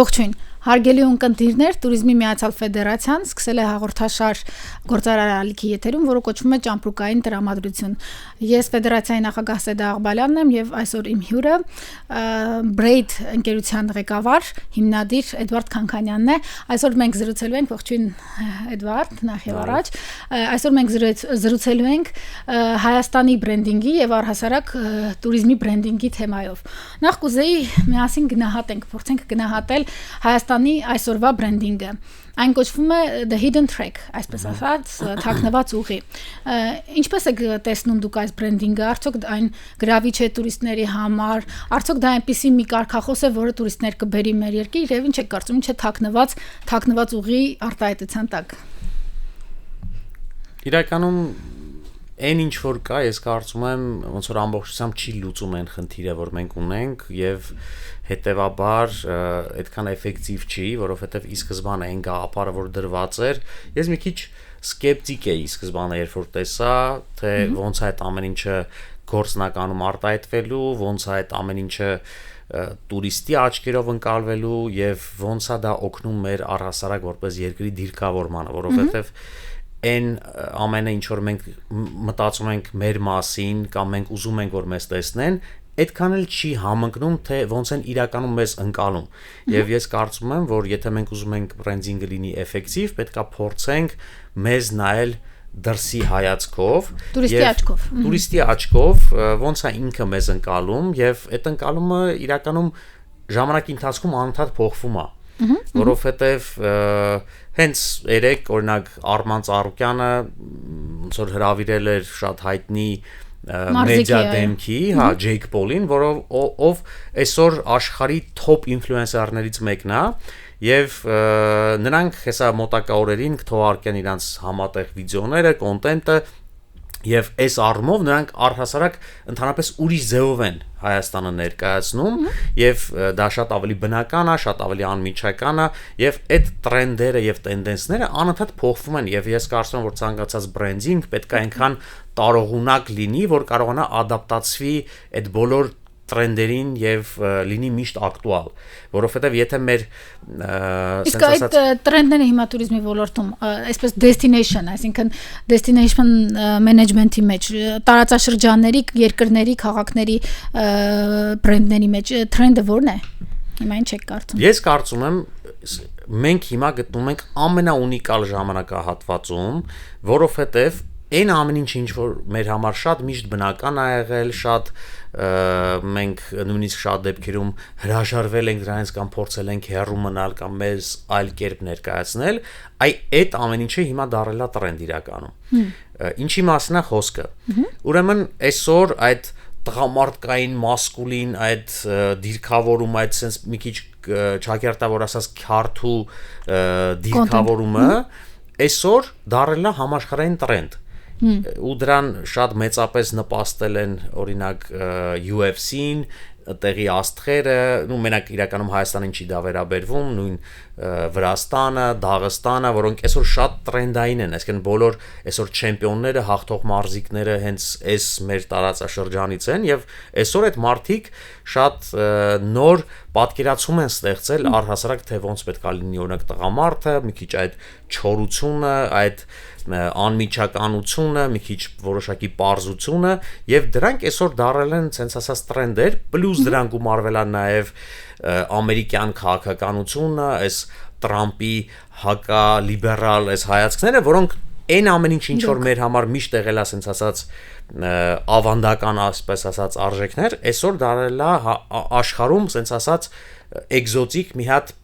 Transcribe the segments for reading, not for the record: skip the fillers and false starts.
Ողջույն, հարգելի ունկնդիրներ, Տուրիզմի Միացյալ Ֆեդերացիան սկսել է հաղորդաշար գործարար ալիքի եթերում, որը կոչվում է Ճամպրուկային տրամադրություն։ Ես Ֆեդերացիայի նախագահ Սեդա Աղբալյանն եմ եւ այսօր իմ հյուրը Braid ընկերության ղեկավար, հիմնադիր Էդվարդ Քանքանյանն է։ Այսօր մենք զրուցելու ենք, ողջույն Էդվարդ, նախ եւ առաջ։ Այսօր մենք զրուցելու ենք Հայաստանի բրենդինգի եւ առհասարակ տուրիզմի բրենդինգի թեմայով։ Նախ կուզեի միասին գնահատենք, փորձենք գնահատել Հայաստանի այսօրվա բրենդինգը։ Այն կոչվում է The Hidden Track, այսպես ասած, թաքնված ուղի։ Ինչպես եք տեսնում դուք այս բրենդինգը, արդյոք այն գրավիչ է տուրիստների համար, արդյոք դա այնպիսի մի կարգախոս է, որը տուրիստներ կբերի մեր երկիր, եւ ինչ եք կարծում, ինչ է թաքնված ուղի արտահայտության տակ։ Իրականում այն ինչ որ կա, ես կարծում եմ, ոնց որ ամբողջությամբ չի լուծում այն խնդիրը, որ մենք ունենք, եւ հետեւաբար այդքան էֆեկտիվ չի, որովհետեւ ի սկզբանե այն գաղափարը, որ դրված էր, ես մի քիչ սկեպտիկ էի ի սկզբանե, երբ որ տեսա, թե ոնց է այդ ամեն ինչը գործնականում արտահայտվելու, ոնց է այդ ամեն ինչը տուրիստի աչքերով ընկալվելու եւ ոնց է դա օգնում մեր առհասարակ որպես երկրի դիրքավորմանը, որովհետեւ այն ամենը ինչ որ մենք մտածում ենք մեր մասին կամ մենք ուզում ենք որ մեզ տեսնեն, այդքան էլ չի համընկնում թե ոնց են իրականում մեզ ընկալում։ Եվ ես կարծում եմ, որ եթե մենք ուզում ենք բրենդինգը լինի էֆեկտիվ, պետքա փորձենք մեզ նայել դրսի հայացքով, տուրիստի աչքով, ոնց է ինքը մեզ ընկալում եւ այդ ընկալումը իրականում ժամանակի ընթացքում անընդհատ փոխվում է։ Որովհետև հենց երեք օրինակ Արման Ծառուկյանը ոնց որ հրավիրել էր շատ հայտնի մեդիա դեմքի, հա, Ջեյք Պոլին, ով այսօր աշխարհի top ինֆլուենսերներից մեկն է, եւ նրանք հեսա մոտակա օրերին կթողարկեն իրանց համատեղ վիդեոները, կոնտենտը, եւ այս առումով նրանք առհասարակ ընդհանրապես ուրիշ ձևով են Հայաստանը ներկայացնում եւ դա շատ ավելի բնական է, շատ ավելի անմիջական է եւ այդ տրենդերը եւ տենդենսները անընդհատ փոխվում են եւ ես կարծում եմ որ ցանկացած բրենդինգ պետք է այնքան տարողունակ լինի, որ կարողանա ադապտացվի այդ բոլոր տրենդերին եւ լինի միշտ ակտուալ, որովհետեւ եթե մեր իսկ այդ տրենդները հիմա туриզմի ոլորտում այսպես destination, այսինքն destination management-ի մեջ տարածաշրջանների, երկրների, քաղաքների բրենդների մեջ տրենդը ո՞րն է։ Հիմա ինչ եք կարծում։ Ես կարծում եմ մենք հիմա գտնում ենք ամենաունիկալ ժամանակահատվածում, որովհետեւ այն ամեն ինչ որ մեր համար շատ միշտ բնական է եղել, շատ մենք նույնիսկ շատ դեպքերում հրաժարվել ենք դրանից կամ փորձել ենք հեռու մնալ կամ մեզ այլ կերպ ներկայացնել, այդ ամեն ինչը հիմա դառել է տրենդ իրականում։ Ինչի մասին է խոսքը։ Ուրեմն այսօր այդ տղամարդկային մասկուլին այդ դիրքավորումը, այդ sense մի քիչ ճակերտավոր ասած քարթու դիրքավորումը այսօր դառել է համաշխարհային տրենդ։ Ու դրան շատ մեծապես նպաստել են օրինակ UFC-ն, տեղի աստղերը, ու մենակ իրականում Հայաստանին չի դա վերաբերվում, նույն Վրաստանը, Դաղստանը, որոնք այսօր շատ տրենդային են, այսինքն բոլոր այսօր չեմպիոնները, հաղթող մարզիկները հենց այս մեր տարածաշրջանից են եւ այսօր այդ մարդիկ շատ նոր պատկերացում են ստեղծել առհասարակ թե ոնց պետք է լինի օրինակ տղամարդը, մի քիչ այդ չորությունը, այդ անմիջականությունը, մի քիչ որոշակի պարզությունը եւ դրանք այսօր դարել են sense ասած տրենդեր, պլյուս դրան գումարվել է նաեւ ամերիկյան քաղաքականությունը, այս Տրամպի հակալիբերալ այս հայացքները, որոնք այն ամեն ինչ որ մեր համար միշտ եղել է sense ասած ավանդական ասպես ասած արժեքներ, այսօր դարել է աշխարհում sense ասած էկզոտիկ մի հատ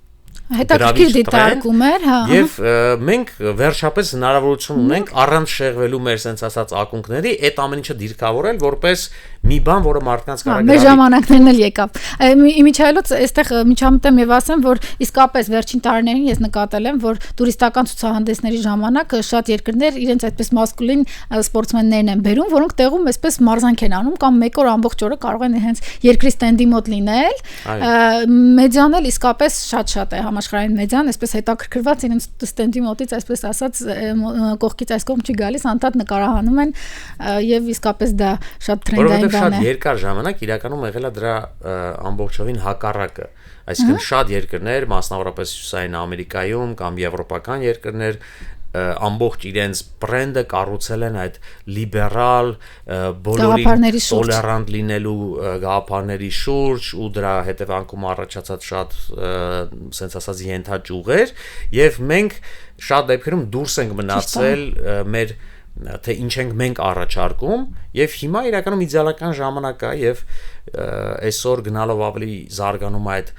հետաքրքիր դիտարկում էր, հա։ Եվ մենք վերջապես հնարավորություն ունենք առանց շեղվելու մեր sense ասած ակունքների այդ ամեն ինչը դիրքավորել որպես մի բան, որը մարդկանց կարող է մեր ժամանակներն էլ եկավ։ Իմիջայլոց այստեղ միջամտեմ եւ ասեմ, որ իսկապես վերջին տարիներին ես նկատել եմ, որ տուրիստական ցուցահանդեսների ժամանակ շատ երկրներ իրենց այդպես մասկուլին սպորտսմեններն են բերում, որոնք տեղում այսպես մարզանք են անում կամ մեկ օր ամբողջ օրը կարող են հենց երկրի ստենդի մոտ լինել։ Մեդիան էլ իսկապես շատ է համաշխարհային մեդիան այսպես հետաքրքրված իրենց ստենդի մոտից այսպես ասած կողքից այս կողմ չի գալիս, անդադ նկարահանում են եւ իսկապես դա շատ տրենդային բան է։ Շատ երկար ժամանակ իրականում եղել է դրա ամբողջովին հակառակը, այսինքն շատ երկրներ, մասնավորապես Հյուսիսային Ամերիկայում կամ եվրոպական երկրներ ամբողջ իրենց բրենդը կառուցել են այդ լիբերալ բոլորի տոլերանտ լինելու գաղափարների շուրջ ու դրա հետևանքում առաջացած շատ սենց ասած ենթաճյուղեր եւ մենք շատ դեպքերում դուրս ենք մնացել մեր թե ինչ ենք մենք առաջարկում եւ հիմա իրականում իդեալական ժամանակ է եւ այսօր գնալով ավելի զարգանում այդ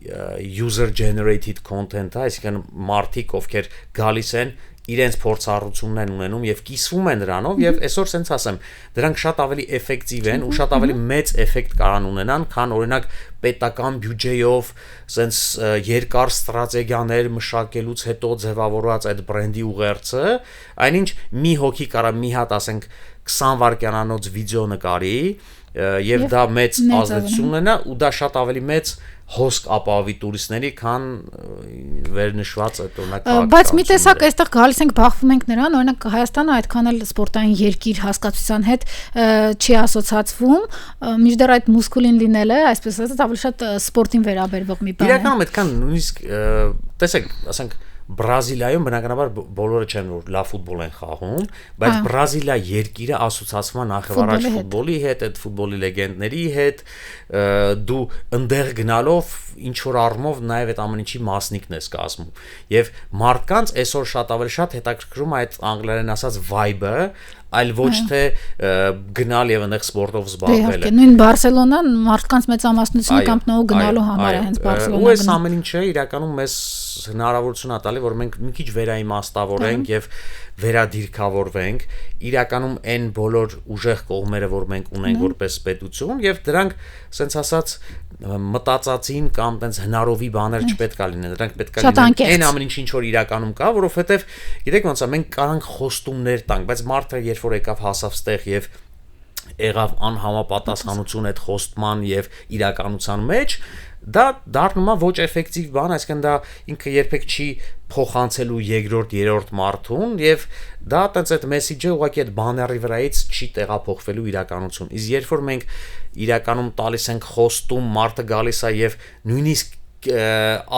user generated content-ը, այսինքն մարդիկ ովքեր գալիս են իրենց փորձառություններն են ունենում եւ կիսվում են դրանով եւ այսօր sense ասեմ դրանք շատ ավելի էֆեկտիվ են ու շատ ավելի մեծ էֆեկտ կարան ունենան քան օրինակ պետական բյուջեով sense երկար ստրատեգիաներ մշակելուց հետո ձևավորված այդ բրենդի ուղերձը այնինչ մի հոգի կարա մի հատ ասենք 20 վայրկյանանոց վիդեո նկարի եւ դա մեծ ազդեցություն ունենա ու դա շատ ավելի մեծ հոսք ապավի տուրիստների, քան վերնշված այդ օրինակ բայց մի տեսակ այստեղ գալիս ենք բախվում ենք նրան, օրինակ Հայաստանը այդքան էլ սպորտային երկիր հասկացության հետ չի ասոցացվում, մինչդեռ այդ մուսկուլին լինելը, այսպես ասած, ավելի շատ սպորտին վերաբերվող մի բան է։ Իրականում այդքան նույնիսկ տեսեք, ասենք Բրազիլիայում բնականաբար բոլորը չեն որ լավ ֆուտբոլ են խաղում, բայց Բրազիլիա երկիրը ասոցացվում է նախևառաջ ֆուտբոլի հետ, այդ ֆուտբոլի լեգենդների հետ, դու ընդեղ գնալով ինչ որ առումով նաև այդ ամեն ինչի մասնիկն ես կազմում։ Եվ մարդկանց այսօր շատ ավելի շատ հետաքրքրում է այդ անգլերեն ասած vibe-ը, այլ ոչ թե գնալ եւ այնեղ սպորտով զբաղվելը։ Նույն Բարսելոնան մարդկանց մեծամասնությունը կամ նո գնալու համար է հենց Բարսելոնա։ Ու այս ամեն ինչը իրականում մեզ հնարավորություն է տալի, որ մենք մի քիչ վերաիմաստավորենք եւ վերադիրքավորվենք իրականում այն բոլոր ուժեղ կողմերը, որ մենք ունենք որպես պետություն եւ դրանք սենց ասած մտածածին կամ տենց հնարովի բաներ չպետք է լինեն, դրանք պետք է լինեն այն ամեն ինչ որ իրականում կա, որովհետեւ գիտեք ոնց է մենք կարանք խոստումներ տանք, բայց մարդը երբ որ եկավ հասավ ստեղ եւ եղավ անհամապատասխանություն այդ խոստման եւ իրականության մեջ դա դառնում է ոչ էֆեկտիվ բան, այսինքն դա ինքը երբեք չի փոխանցելու երկրորդ, երրորդ մարդուն եւ դա տենց այդ մեսեջը ուղղակի այդ բաների վրայից չի տեղափոխվելու իրականություն։ Իսկ երբ որ մենք իրականում տալիս ենք խոստում, մարդը գալիս է եւ նույնիսկ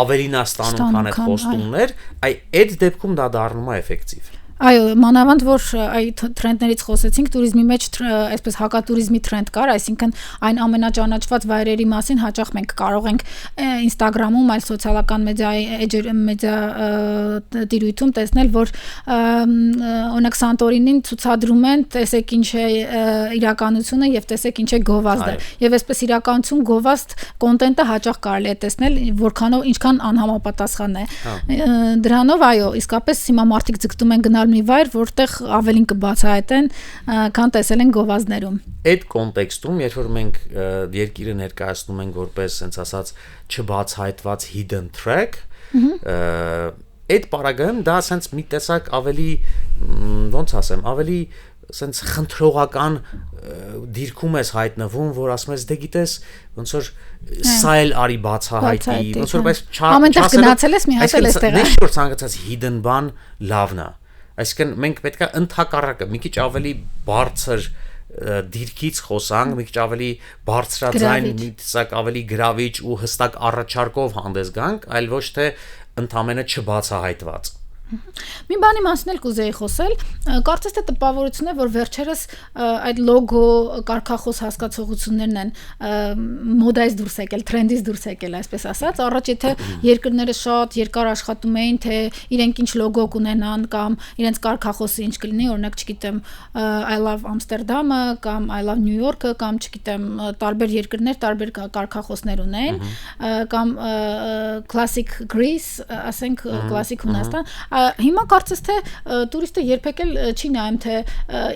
ավելին է ստանում, քան այդ խոստումներ, այդ դեպքում դա դառնում է էֆեկտիվ։ Այո, մանավանդ որ այդ տրենդներից խոսեցինք, туриզմի մեջ այսպես հակատուրիզմի տրենդ կար, այսինքն այն ամենաճանաչված վայրերի մասին հաճախ մենք կարող ենք Instagram-ում, այլ սոցիալական մեդիա տիրույթում տեսնել, որ օրինակ Սանտորինին ցուցադրում են, տեսեք ինչ է իրականությունը եւ տեսեք ինչ է գովազդը։ Եվ այսպես իրականություն գովազդ կոնտենտը հաճախ կարելի է տեսնել, որքանով ինչքան անհամապատասխան է։ Դրանով այո, իսկապես հիմա մարդիկ ձգտում են գնալ մի վայր, որտեղ ավելին կբացահայտեն, քան տեսել են գովազդներում։ Այդ կոնտեքստում, երբ որ մենք երկիրը ներկայացնում ենք որպես sense ասած չբացահայտված hidden track, այդ պարագայում դա sense մի տեսակ ավելի ոնց ասեմ, ավելի sense խնդրողական դիրքում ես հայտնվում, որ ասում ես դե գիտես ոնց որ սա էլ արի բացահայտի, ոնց որ բայց ամենտեղ գնացել ես մի հատ էլ էստեղ։ Դե շուտ ցանկացած hidden բան լավն է։ Այսինքն մենք պետք է ընդհակառակը մի քիչ ավելի բարձր դիրքից խոսանք, մի քիչ ավելի բարձրաձայն, մի տեսակ ավելի գրավիչ ու հստակ առաջարկով հանդես գանք, այլ ոչ թե ընդամենը չբացահայտված։ Մի բանի մասին էլ կուզեի խոսել, կարծես թե տպավորություն է, որ վերջերս այդ լոգո կարգախոս հասկացողություններն են մոդայից դուրս եկել, տրենդից դուրս եկել, այսպես ասած, առաջ եթե երկրները շատ երկար աշխատում էին, թե իրենք ինչ լոգո կունենան կամ իրենց կարգախոսը ինչ կլինի, օրինակ, չգիտեմ, I love Amsterdam-ը կամ I love New York-ը կամ չգիտեմ, տարբեր երկրներ տարբեր կարգախոսներ ունեն, կամ classic Greece, ասենք classic Հունաստան։ Հիմա կարծես թե տուրիստը երբեք էլ չի նայում թե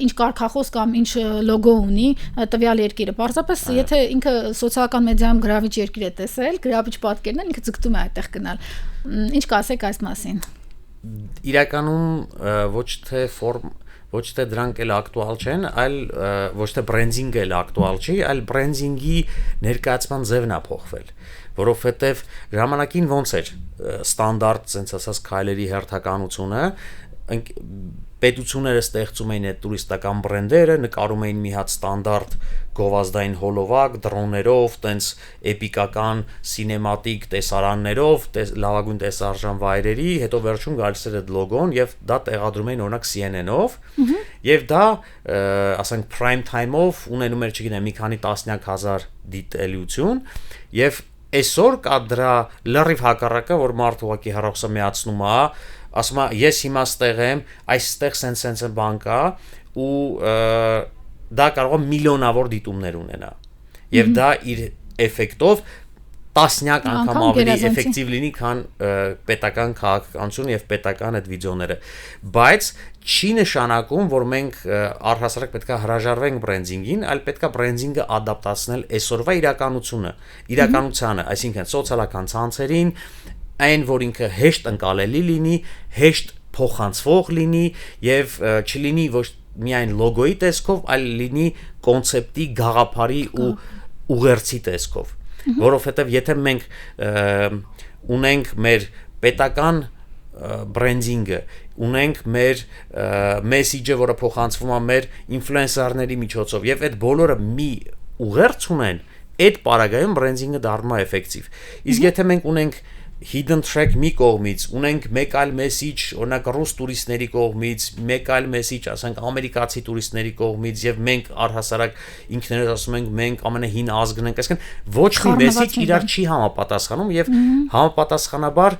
ինչ կարգախոս կամ ինչ լոգո ունի տվյալ երկիրը։ Պարզապես եթե ինքը սոցիալական մեդիայում գրավիչ երկիր է տեսել, գրավիչ պատկերն են, ինքը ձգտում է այդտեղ գնալ։ Ինչ կասեք այս մասին։ Իրականում ոչ թե ոչ թե դրանք էլ ակտուալ չեն, այլ ոչ թե բրենդինգը էլ ակտուալ չի, այլ բրենդինգի ներկայացման ձևն է փոխվել, որովհետև ժամանակին ոնց էր ստանդարտ, ասենց ասած, քայլերի հերթականությունը, պետությունները ստեղծում էին այդ տուրիստական բրենդերը, նկարում էին մի հատ ստանդարտ գովազդային հոլովակ, դրոններով, տենց էպիկական սինեմատիկ տեսարաններով, լավագույն տեսարժան վայրերի, հետո վերջում գալիս էր այդ լոգոն եւ դա տեղադրում էին օրինակ CNN-ով, եւ դա, ասենք, prime time-ով ունենում էր, չգիտեմ, մի քանի տասնյակ հազար դիտելիություն, եւ այսօր կա դրա լրիվ հակառակը, որ մարդը ուղղակի հեռախոսը միացնում է, ասում է, ես հիմա ստեղ եմ, այստեղ սենց բան կա ու դա կարող է միլիոնավոր դիտումներ ունենա եւ դա իր էֆեկտով տասնյակ անգամ ավելի էֆեկտիվ լինի, քան պետական քաղաքականությունը եւ պետական այդ վիդեոները, բայց չի նշանակում, որ մենք առհասարակ պետք է հրաժարվենք բրենդինգին, այլ պետք է բրենդինգը ադապտացնել այսօրվա իրականությանը, այսինքն սոցիալական ցանցերին, այն, որ ինքը հեշտ ընկալելի լինի, հեշտ փոխանցվող լինի եւ չլինի ոչ միայն լոգոյի տեսքով, այլ լինի կոնցեպտի, գաղափարի ու ուղերձի տեսքով, որովհետեւ եթե մենք ունենք մեր պետական բրենդինգը, ունենք մեր մեսեջը, որը փոխանցվում է մեր ինֆլուենսերների միջոցով եւ այդ բոլորը մի ուղերձ ունեն, այդ պարագայում բրենդինգը դառնում է էֆեկտիվ։ Իսկ եթե մենք ունենք hidden track մի կողմից, ունենք մեկ այլ մեսեջ, օրինակ ռուս տուրիստների կողմից, մեկ այլ մեսեջ, ասենք ամերիկացի տուրիստների կողմից եւ մենք առհասարակ ինքներս ասում ենք մենք ամենահին ազգն ենք, այսինքն ոչ մի մեսեջ իրար չի համապատասխանում եւ համապատասխանաբար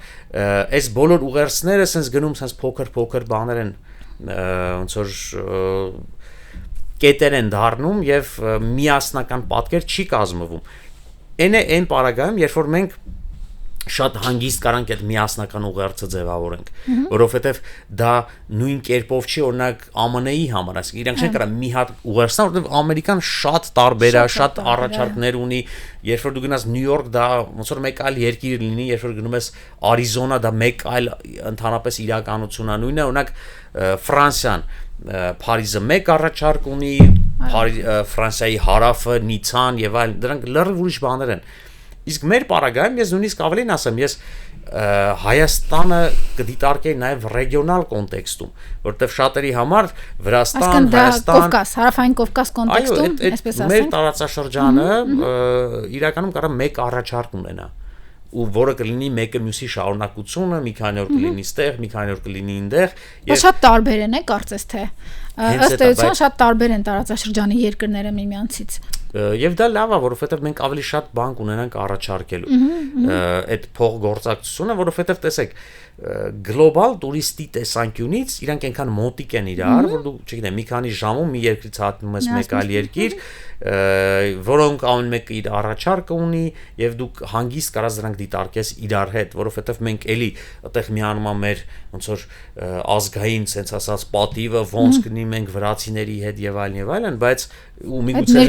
այս բոլոր ուղերձները sense գնում sense փոքր բաներ են ոնց որ կետեր են դառնում եւ միասնական պատկեր չի կազմվում։ Այն պարագայում, երբ որ մենք շատ հանգիստ կարանք այդ միասնական ուղերձը ձևավորենք, որովհետև դա նույն կերպով չի, օրինակ ԱՄՆ-ի համար, այսինքն իրանք չեն կարող մի հատ ուղերձ, որովհետև Ամերիկան շատ տարբեր է, շատ առաջարկներ ունի, երբ որ դու գնաս Նյու Յորք, դա ոնց որ մեկ այլ երկիր լինի, երբ որ գնում ես Արիզոնա, դա մեկ այլ ընդհանրապես իրականություն է, նույնը օրինակ Ֆրանսիան, Փարիզը մեկ առաջարկ ունի, Ֆրանսիայի հարավը, Նիցան եւ այլն, դրանք լրիվ ուրիշ բաներ են։ Իսկ մեր պարագայում ես նույնիսկ ավելին ասեմ, ես Հայաստանը կդիտարկեի նաև ռեգիոնալ կոնտեքստում, որտեղ շատերի համար Վրաստան, Հայաստան, Կովկաս, հարավային Կովկաս կոնտեքստում, այսպես ասեմ, մեր տարածաշրջանը իրականում կարող մեկ առաջարկ ունենա, ու որը կլինի մեկը մյուսի շարունակությունը, մի քանի օր կլինի ստեղ, մի քանի օր կլինի այնտեղ, եւ շատ տարբեր են, կարծես թե։ Ըստ էության շատ տարբեր են տարածաշրջանի երկրները միմյանցից։ Եվ դա լավ է, որովհետև մենք ավելի շատ բան կունենանք առաջարկելու այդ փոխգործակցությունը, որովհետև տեսեք, գլոբալ տուրիստի տեսանկյունից իրանք այնքան մոտիկ են իրար, որ դու, չգիտեմ, մի քանի ժամում մի երկրից հատնում ես մեկ այլ երկիր, որոնք ամեն մեկը իր առաջարկը ունի եւ դու հանգիստ կարաս դրանք դիտարկես իրար հետ, որովհետեւ մենք էլի այդտեղ միանում է մեր ոնց որ ազգային sense ասած պատիվը, ոնց կնի մենք վրացիների հետ եւ այլն, բայց ու միգուցե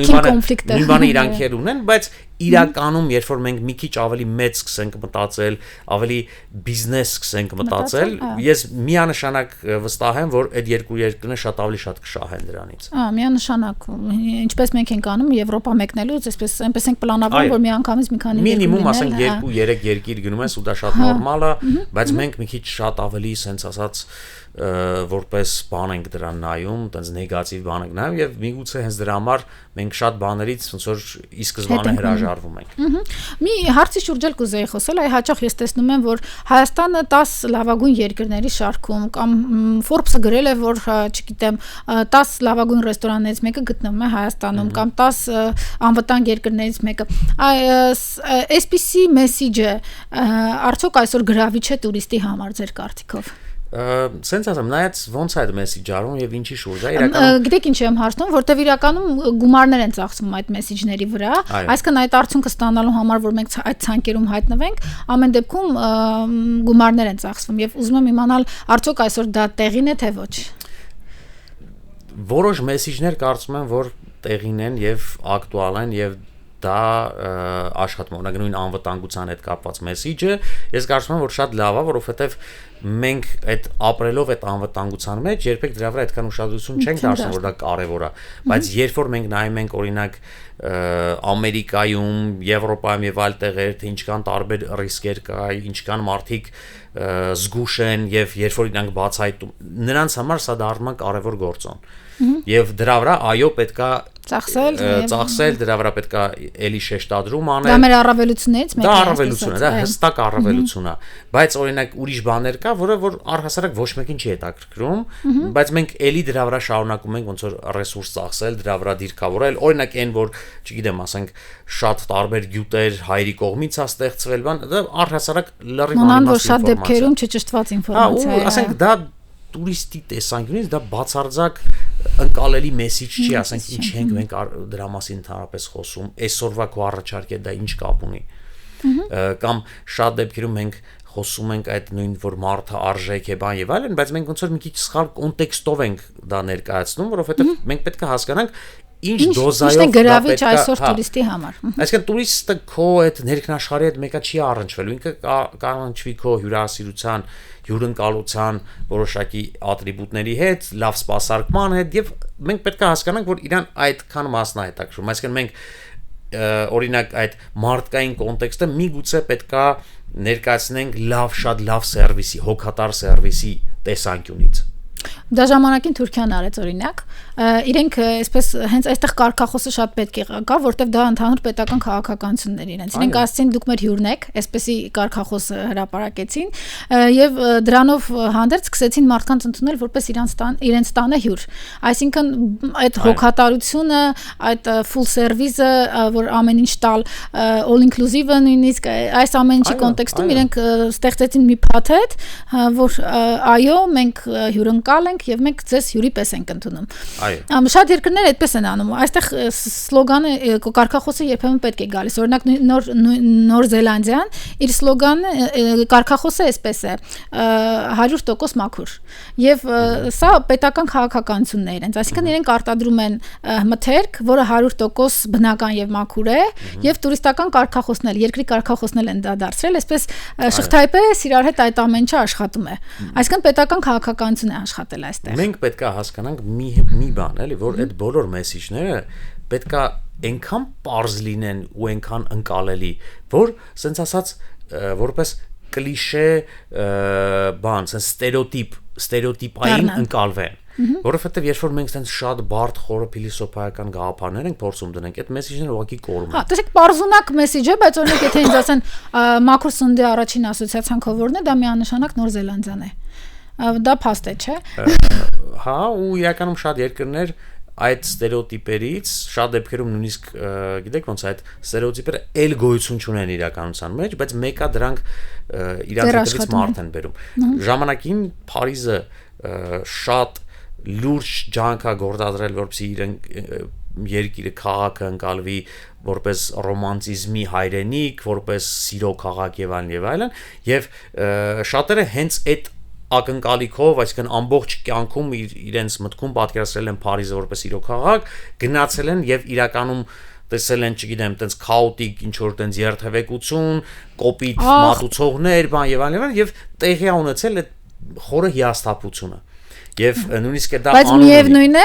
մի բանը իրանք էլ ունեն, բայց իրականում երբ որ մենք մի քիչ ավելի մեծ սկսենք մտածել, ավելի բիզնես սկսենք մտածել, ես միանշանակ վստահ եմ, որ այդ երկու երկրները շատ ավելի շատ կշահեն դրանից։ Միանշանակ, ինչպես մենք ենք անում Եվրոպա մեկնելուց, այսպես այնպես ենք պլանավորում, որ միանգամից մի քանի մինիմում ասենք 2-3 երկիր գնում ես ու դա շատ նորմալ է, բայց մենք մի քիչ շատ ավելի sense ասած որպես բան ենք դրան նայում, այտենց նեգատիվ բան ենք նայում եւ միգուցե հենց դրա համար մենք շատ բաներից ոնց որ ի սկզբանե հրաժարվում ենք։ Մի հարցի շուրջ էլ կուզեի խոսել, այ հաճախ ես տեսնում եմ, որ Հայաստանը 10 լավագույն երկրների շարքում կամ Forbes-ը գրել է, որ, չգիտեմ, 10 լավագույն ռեստորաններից մեկը գտնվում է Հայաստանում կամ 10 անվտանգ երկրներից մեկը։ Այսպիսի մեսեջը արդյոք այսօր գրավիչ է տուրիստի համար ձեր կարծիքով։ Sense ասեմ, նայած ոնց է այդ մեսեջը արվում եւ ինչի շուրջ է իրականում։ Գիտեք ինչ եմ հարցնում, որտեվ իրականում գումարներ են ծախսվում այդ մեսեջների վրա, այսինքն այդ արդյունքը ստանալու համար, որ մենք այդ ցանկերում հայտնվենք, ամեն դեպքում գումարներ են ծախսվում եւ ուզում եմ իմանալ, արդյոք այսօր դա տեղին է թե ոչ։ Որոշ մեսեջներ կարծում եմ, որ տեղին են եւ ակտուալ են եւ դա աշխատում է, նույն անվտանգության հետ կապված մեսիջը, ես կարծում եմ, որ շատ լավ է, որովհետև մենք այդ ապրելով այդ անվտանգության մեջ երբեք դրա վրա այդքան ուշադրություն չենք դարձնում, որ դա կարևոր է, բայց երբ որ մենք նայում ենք օրինակ Ամերիկայում, Եվրոպայում եւ այլ տեղեր, թե ինչքան տարբեր ռիսկեր կա, ինչքան մարդիկ զգուշ են եւ երբ որ իրանք բացահայտում, նրանց համար սա դառնում է կարևոր գործոն։ Եվ դրա վրա այո պետքա ծախսել, դրա վրա պետքա էլի շեշտադրում անել։ Դա մեր առավելություններից մեկն է։ Դա առավելություն է, դա հստակ առավելություն է, բայց օրինակ ուրիշ բաներ կա, որը որ առհասարակ ոչ մեկին չի հետաքրքրում, բայց մենք էլի դրա վրա շարունակում ենք ոնց որ ռեսուրս ծախսել, դրա վրա դիրքավորել, օրինակ այն որ, չգիտեմ, ասենք շատ տարբեր գյուտեր հայերի կողմից է ստեղծվել, բան, դա առհասարակ լրիվ անիմաստ շատ դեպքերում չճշտված ինֆորմացիա է։ Ասենք դա տուրիստի տեսանկյունից դա բացարձակ ընկալելի մեսիջ չի, ասենք ինչ ենք մենք դրա մասին ընդհանրապես խոսում, այսօրվա քո առաջարկը դա ինչ կապ ունի։ Կամ շատ դեպքերում մենք խոսում ենք այդ նույն որ մարդը արժեք է բան եւ այլն, բայց մենք ոնց որ մի քիչ սխալ կոնտեքստով ենք դա ներկայացնում, որովհետեւ մենք պետք է հասկանանք ինչ դոզայով դա պետք է այսօր տուրիստի համար։ Այսինքն տուրիստը քո այդ ներքնաշխարհի հետ մեկը չի առնչվելու, ինքը կառնչվի քո հյուրասիրության, հյուրընկալության որոշակի ատրիբուտների հետ, լավ սպասարկման հետ եւ մենք պետք է հասկանանք, որ իրան այդքան մասն է հետաքրքրում։ Այսինքն մենք օրինակ այդ մարդկային կոնտեքստը միգուցե պետքա ներկայացնենք շատ լավ սերվիսի, հոգատար սերվիսի տեսանկյունից։ Դա ժամանակին Թուրքիան արեց օրինակ, իրենք այսպես հենց այստեղ կարգախոսը շատ պետք է կա, որտեվ դա ընդհանուր պետական քաղաքականությունն էր իրենց։ Իրենք ասացին դուք մեր հյուրն եք, այսպեսի կարգախոսը հրապարակեցին եւ դրանով հանդերձ սկսեցին մարդկանց ընդունել որպես իրենց տանը հյուր։ Այսինքն այդ հոգատարությունը, այդ full service-ը, որ ամեն ինչ տալ, all inclusive-ը նույնիսկ այս ամեն ինչի կոնտեքստում իրենք ստեղծեցին մի փաթեթ, որ այո, մենք հյուրընկալ ենք եւ մենք ձեզ հյուրի պես ենք ընդունում։ Շատ երկրներ այդպես են անում։ Այստեղ սլոգանը, կարգախոսը երբեմն պետք է գալիս։ Օրինակ Նոր Զելանդիան իր սլոգանը, կարգախոսը այսպես է. 100% մաքուր։ Եվ սա պետական քաղաքականությունն է իրենց։ Այսինքն իրենք արտադրում են մթերք, որը 100% բնական եւ մաքուր է, եւ տուրիստական կարգախոսն էլ, երկրի կարգախոսն էլ են դա դարձրել, այսպես շղթայպես իրար հետ այդ ամեն ինչը աշխատում է։ Այսինքն պետական քաղաքականություն է աշխատել այստեղ։ Մենք պետք է հասկանանք մի բան, էլի, որ այդ բոլոր մեսիջները պետք է այնքան պարզ լինեն ու այնքան ընկալելի, որ ասենց ասած որպես կլիշե բան, ասենց ստերեոտիպային ընկալվեն։ Որովհետև երբ որ մենք այդպես շատ բարդ խորը փիլիսոփայական գաղափարներ ենք փորձում դնենք, այդ մեսիջները ուղղակի կորում են։ Հա, տեսեք, պարզունակ մեսիջ է, բայց օրինակ եթե ինձ ասեն մաքուր սննդի առաջին ասոցիացիան քո որն է, դա միանշանակ Նոր Զելանդիան է։ Դա փաստ է, չէ՞։ Հա, ու իրականում շատ երկրներ այդ ստերեոտիպերից շատ դեպքերում նույնիսկ գիտեք ոնց այդ ստերեոտիպերը էլ գոյություն չունեն իրականության մեջ, բայց մեկը դրանք իրանց հետևից մարդ են բերում։ Ժամանակին Փարիզը շատ լուրջ ջանք է գործադրել, որպեսզի երկիրը քաղաքը ընկալվի որպես ռոմանտիզմի հայրենիք, որպես սիրո քաղաք եւ այլն, եւ շատերը հենց այդ ակնկալիքով, այսինքն ամբողջ կյանքում իրենց մտքում պատկերացրել են Փարիզը որպես իրոք քաղաք, գնացել են եւ իրականում տեսել են, չգիտեմ, տենց քաոտիկ ինչ որ տենց երթևեկություն, կոպիտ մատուցողներ, բան եւ այլն, եւ տեղի ունեցել այդ խորը հիասթափությունը։ Եվ նույնիսկ դա բայց միևնույն է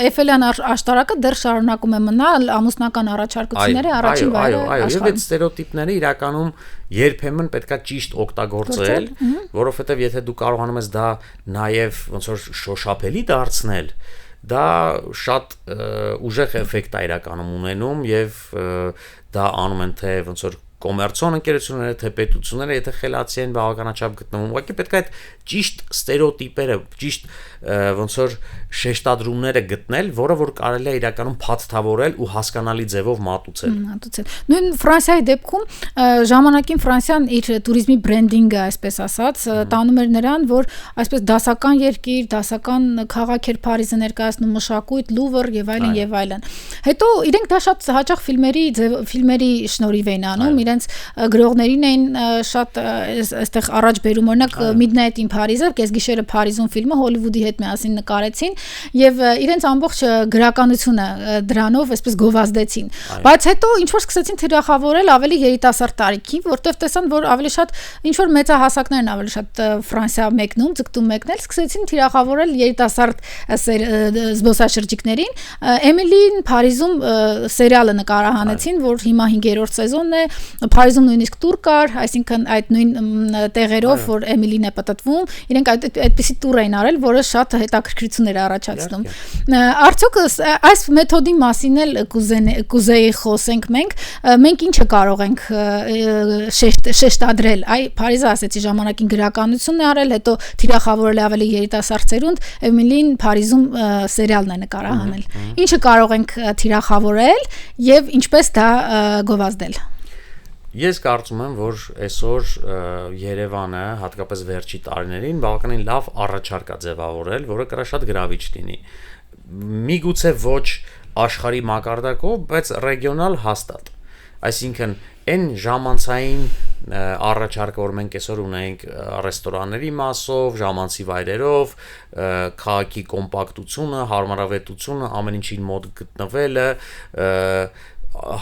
Էյֆելյան աշտարակը դեռ շարունակում է մնալ ամուսնական առաջարկությունների առաջին վայրը այո, եւ այդ ստերեոտիպները իրականում երբեմն պետքա ճիշտ օգտագործել, որովհետեւ եթե դու կարողանում ես դա նաեւ ոնց որ շոշափելի դարձնել, դա շատ ուժեղ էֆեկտ է իրականում ունենում եւ դա անում են թե ոնց որ կոմերցիոն ընկերությունները, թե պետությունները, եթե խելացի են բավականաչափ գտնվում, ուղղակի պետք է այդ ճիշտ ստերեոտիպերը, ճիշտ ոնց որ շեշտադրումները գտնել, որը որ կարելի է իրականում փաթթավորել ու հասկանալի ձևով մատուցել։ Նույն Ֆրանսիայի դեպքում ժամանակին Ֆրանսիան իր туриզմի բրենդինգը, այսպես ասած, տանում էր նրան, որ այսպես դասական երկիր, դասական քաղաք էր Փարիզը ներկայացնում, մշակույթ, Լուվր եւ այլն եւ այլն։ Հետո իրենք դա շատ հաճախ ֆիլմերի շնորհիվ էին անում, իրենց գրողներին էին շատ այստեղ առաջ բերում, օրինակ Midnight in Paris-ը, Կեսգիշերը Փարիզում ֆիլմը Հոլիվուդի հետ միասին նկարեցին եւ իրենց ամբողջ գրականությունը դրանով այսպես գովազդեցին, բայց հետո ինչ որ սկսեցին թիրախավորել ավելի երիտասարդ տարիքի, որտեվ տեսան, որ ավելի շատ ինչ որ մեծահասակներն ավելի շատ Ֆրանսիա մեկնում, ձգտում մեկնել, սկսեցին թիրախավորել երիտասարդ զբոսաշրջիկներին։ Էմիլին Փարիզում սերիալը նկարահանեցին, որ հիմա 5-րդ սեզոնն է, Փարիզում նույնիսկ տուր կար, այսինքն այդ նույն տեղերով, որ Էմիլին է պատտվում, իրենք այդպիսի տուր էին արել, որը շատ հետաքրքրություն էր առաջացնում։ Արդյոք այս մեթոդի մասին էլ կուզեի խոսենք մենք ինչը կարող ենք շեշտադրել, Փարիզը ասեցի ժամանակին գրականությունն է արել, հետո թիրախավորել ավելի երիտասարդ ծերունդ, Էմիլին Փարիզում սերիալն է նկարահանել։ Ինչը կարող ենք թիրախավորել եւ ինչպես դա գովազդել։ Ես կարծում եմ, որ այսօր Երևանը, հատկապես վերջի տարիներին, բավականին լավ առաջարկ է ձևավորել, որը կրա շատ գրավիչ լինի։ Միգուցե ոչ աշխարհի մակարդակով, բայց ռեգիոնալ հաստատ։ Այսինքն այն ժամանցային առաջարկը, որ մենք այսօր ունենք ռեստորանների մասով, ժամանցի վայրերով, քաղաքի կոմպակտությունը, հարմարավետությունը, ամեն ինչին մոտ գտնվելը,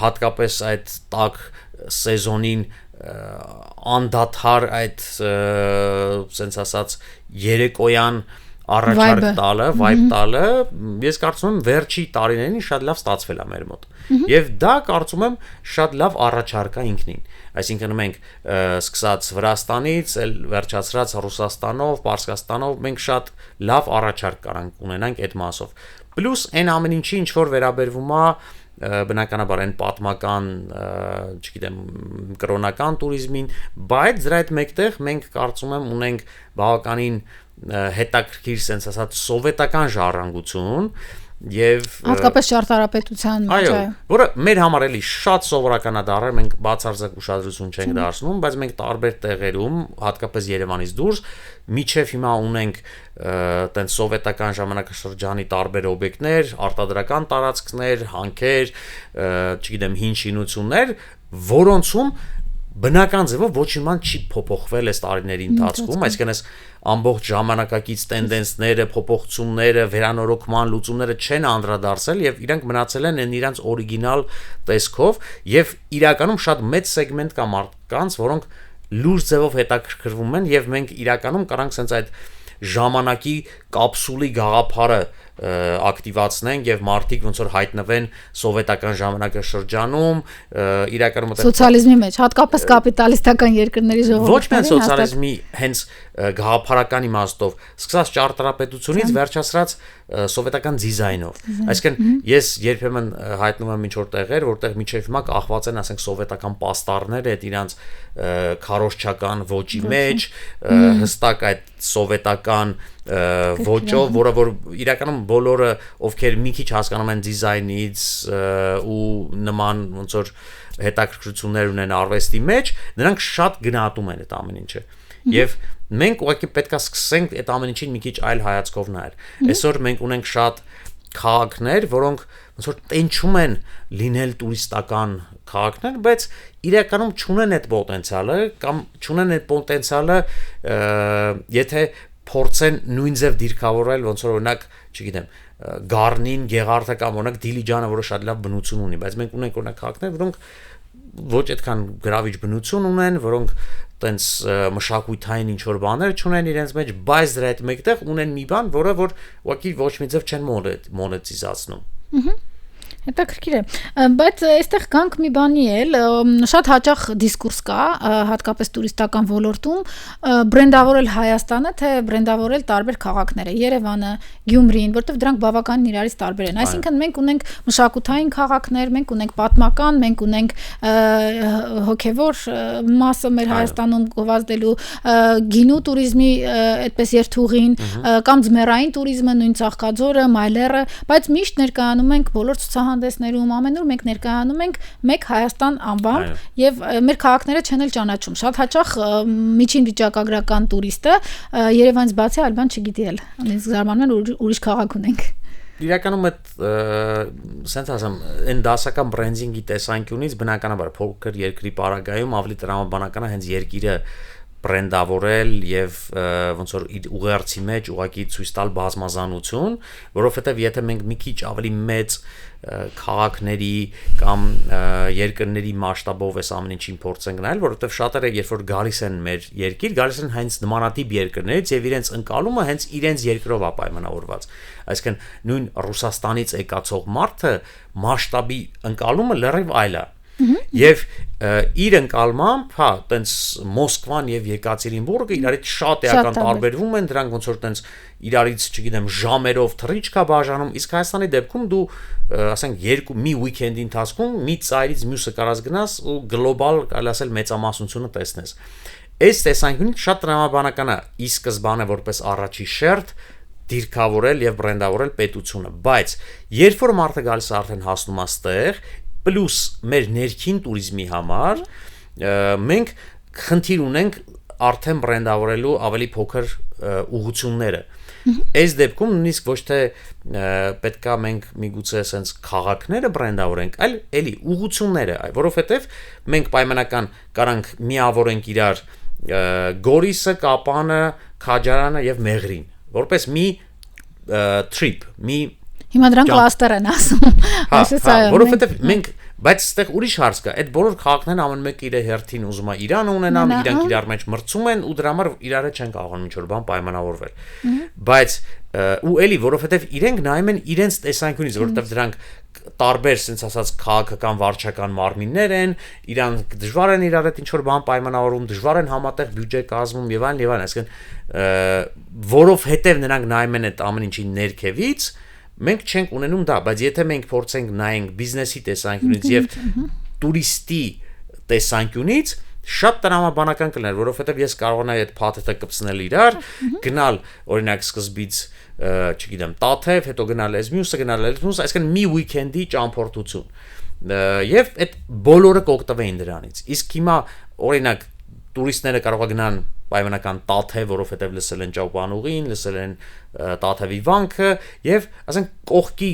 հատկապես այդ տաք սեզոնին անդադար այդ սենց ասած երեկոյան առաջարկ տալը, vibe տալը, ես կարծում եմ վերջի տարիներին շատ լավ ստացվել է մեր մոտ։ Եվ դա կարծում եմ շատ լավ առաջարկ է ինքնին։ Այսինքն մենք սկսած Վրաստանից, վերջացրած Ռուսաստանով, Պարսկաստանով մենք շատ լավ առաջարկ կարանք ունենանք այդ մասով։ Պլյուս այն ամեն ինչի ինչ որ վերաբերվում է բնականաբար այն պատմական, չգիտեմ, կրոնական туриզմին, բայց դրա հետ մեկտեղ մենք կարծում եմ ունենք բավականին հետաքրքիր sense ասած սովետական ժառանգություն եւ հատկապես ճարտարապետության մեջ, որը մեր համար էլի շատ սովորական է դառել, մենք բացարձակ ուշադրություն չենք դարձնում, բայց մենք տարբեր տեղերում, հատկապես Երևանից դուրս, միջև հիմա ունենք տենց սովետական ժամանակաշրջանի տարբեր օբյեկտներ, արտադրական տարածքներ, հանքեր, չգիտեմ, հին շինություններ, որոնցում բնական ձևով ոչ մի բան չի փոփոխվել այս տարիների ընթացքում, այսինքն այս ամբողջ ժամանակակից տենդենսները, փոփոխությունները, վերանորոգման լուծումները չեն անդրադարձել եւ իրանք մնացել են իրենց օրիգինալ տեսքով եւ իրականում շատ մեծ սեգմենտ կա մարդկանց, որոնք լուրջ ձևով հետաքրքրվում են եւ մենք իրականում կարանք sense այդ ժամանակի կապսուլի գաղափարը ակտիվացնենք եւ մարդիկ ոնց որ հայտնվեն սովետական ժամանակաշրջանում, իրականում սոցիալիզմի մեջ, հատկապես կապիտալիստական երկրների ժողովուրդներին, ոչ միայն սոցիալիզմի հենց գաղափարական իմաստով, սկսած ճարտարապետությունից վերջացրած սովետական դիզայնով։ Այսինքն ես երբեմն հայտնում եմ ինչ որ տեղեր, որտեղ միջև հիմա կախված են, ասենք, սովետական պաստառները այդ իրանց քարոզչական ոճի մեջ, հստակ այդ սովետական ոճով, որը որ իրականում բոլորը ովքեր մի քիչ հասկանում են դիզայնից ու նման ոնց որ հետաքրքրություններ ունեն արվեստի մեջ, նրանք շատ գնահատում են այդ ամեն ինչը։ Եվ մենք ուղղակի պետք է սկսենք այդ ամեն ինչին մի քիչ այլ հայացքով նայել։ Այսօր մենք ունենք շատ քաղաքներ, որոնք ոնց որ տենչում են լինել տուրիստական քաղաքներ, բայց իրականում չունեն այդ պոտենցիալը կամ չունեն այդ պոտենցիալը, եթե փորձեն նույն ձև դիրքավորել, ոնց որ օրինակ, չգիտեմ, Գառնին, Գեղարդը կամ օրինակ Դիլիջանը, որը շատ լավ բնություն ունի, բայց մենք ունենք օրինակ քաղաքներ, որոնք ոչ այդքան գրավիչ բնություն ունեն, որոնք տենց մշակութային ինչ որ բաներ չունեն իրենց մեջ, բայց դրա հետ մեկտեղ ունեն մի բան, որը որ ուղղակի ոչ մի ձև չեն մոնետիզացնում։ Հետաքրքիր է, բայց այստեղ գանք մի բանի էլ, շատ հաճախ դիսկուրս կա, հատկապես տուրիստական ոլորտում, բրենդավորել Հայաստանը, թե բրենդավորել տարբեր քաղաքները, Երևանը, Գյումրին, որտեղ դրանք բավականին իրարից տարբեր են։ Այսինքն մենք ունենք մշակութային քաղաքներ, մենք ունենք պատմական, մենք ունենք հոգևոր մասը մեր Հայաստանում գովազդելու, գինու туриզմի այդպես երթուղին, կամ ձմեռային туриզմը, նույն Ծաղկաձորը, Մայլերը, բայց միշտ ներկայանում ենք բոլոր ցուցահանդեսներում, ամենուր մենք ներկայանում ենք մեկ Հայաստան անվամբ եւ մեր քաղաքները չեն էլ ճանաչում։ Շատ հաճախ միջին վիճակագրական տուրիստը Երևանից բացի այլ բան չգիտի էլ։ Անից զարմանում են ուրիշ քաղաք ունենք։ իրականում այդ sense ասեմ, այն դասական բրենդինգի տեսանկյունից բնականաբար փոքր երկրի պարագայում ավելի տրամաբանական է հենց երկիրը բրենդավորել եւ ոնց որ ուղերձի մեջ ուղակի ցույց տալ բազմազանություն, որովհետեւ եթե մենք մի քիչ ավելի մեծ քաղաքների կամ երկրների մասշտաբով այս ամեն ինչին փորձենք նայել, որովհետեւ շատերը երբ որ գալիս են մեր երկիր, գալիս են հենց նմանատիպ երկրներից եւ իրենց ընկալումը հենց իրենց երկրով է պայմանավորված։ Այսինքն նույն Ռուսաստանից եկածող մարդը մասշտաբի ընկալումը լրիվ այլ է։ Եվ իր ընկալմամբ, հա, տենց Մոսկվան եւ Եկատերինբուրգը իրարից շատ էական տարբերվում են, դրանք ոնց որ տենց իրարից, չգիտեմ, ժամերով թռիչք է բաժանում, իսկ Հայաստանի դեպքում դու, ասենք, մի weekend-ի ընթացքում մի ծայրից մյուսը կարած գնաս ու գլոբալ, կարելի ասել, մեծամասնությունը տեսնես։ Այս տեսանկյունից շատ տրամաբանական է ի սկզբանե որպես առաջի շերտ դիրքավորել եւ բրենդավորել պետությունը, բայց երբ որ մարդը գալիս է արդեն հասնում է ստեղ պլյուս մեր ներքին туриզմի համար մենք խնդիր ունենք արդեն բրենդավորելու ավելի փոքր ուղղությունները։ Այս դեպքում նույնիսկ ոչ թե պետքա մենք միգուցե sense քաղաքները բրենդավորենք, այլ էլի ուղղությունները, որովհետև մենք պայմանական կարանք միավորենք իրար Գորիսը, Կապանը, Քաջարանը եւ Մեղրին, որպես մի trip, մի Հիմա դրանք կլաստեր են ասում։ Որովհետև մենք, բայց այստեղ ուրիշ հարց կա, այդ բոլոր քաղաքներն ամեն մեկը իր հերթին ուզում է Իրան ունենան, իրանք իրար մեջ մրցում են ու դրա համար իրար չեն կարողանում ինչ-որ բան պայմանավորվել։ Բայց ու էլի, որովհետև իրենք նայում են իրենց տեսանկյունից, որովհետև դրանք տարբեր, ասենց ասած, քաղաքական վարչական մարմիններ են, իրանք դժվար են իրար հետ ինչ-որ բան պայմանավորում, դժվար են համատեղ բյուջե կազմում եւ այլն, այսինքն որովհետև նրանք նայում են այդ ամեն ինչի ներքևից մենք չենք ունենում դա, բայց եթե մենք փորձենք նայենք բիզնեսի տեսանկյունից եւ տուրիստի տեսանկյունից շատ տրամաբանական կլիներ, որովհետեւ ես կարողանայի այդ փաթեթը կպցնել իրար, գնալ օրինակ սկզբից, չգիտեմ, Տաթև, հետո գնալ այս մյուսը, այսինքն մի weekend-ի ճամփորդություն։ Եվ այդ բոլորը կօգտվեին դրանից։ Իսկ հիմա օրինակ տուրիստները կարող են գնան պայմանական Տաթև, որովհետև լսել են Ճապանուղին, լսել են Տաթևի վանքը եւ ասենք կողքի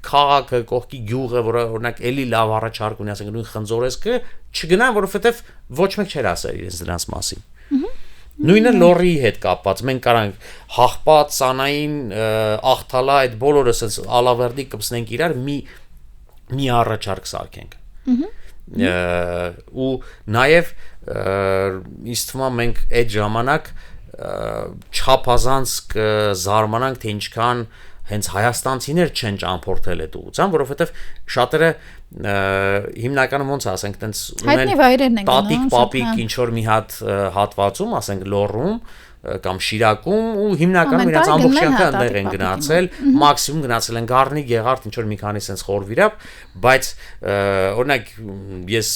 քաղաքը, կողքի գյուղը, որը օրինակ էլի լավ առաջարկ ունի, ասենք նույն Խնձորեսկը, չգնան, որովհետև ոչ մեկ չէր ասել իրենց դրանց մասին։ Նույնը լորի հետ կապված, մենք կարանք Հաղպատ, Սանային, Աղթալա, այդ բոլորը ասես ալավերդի կպցնենք իրար մի առաջարկ սարքենք։ Ու նաև ինձ թվում է մենք այդ ժամանակ չափազանց կզարմանանք թե ինչքան հենց հայաստանցիներ չեն ճամփորդել այդ ուղղությամբ, որովհետև շատերը հիմնականում ոնց ասենք տենց ունեն տատիկ պապիկ ինչ որ մի հատ հատվածում, ասենք Լոռում կամ Շիրակում ու հիմնականում իրաց ամբողջ կյանքը այնտեղ են գնացել, մաքսիմում գնացել են Գառնի, Գեղարդ, ինչ որ մի քանի sense խորվիրապ, բայց օրինակ ես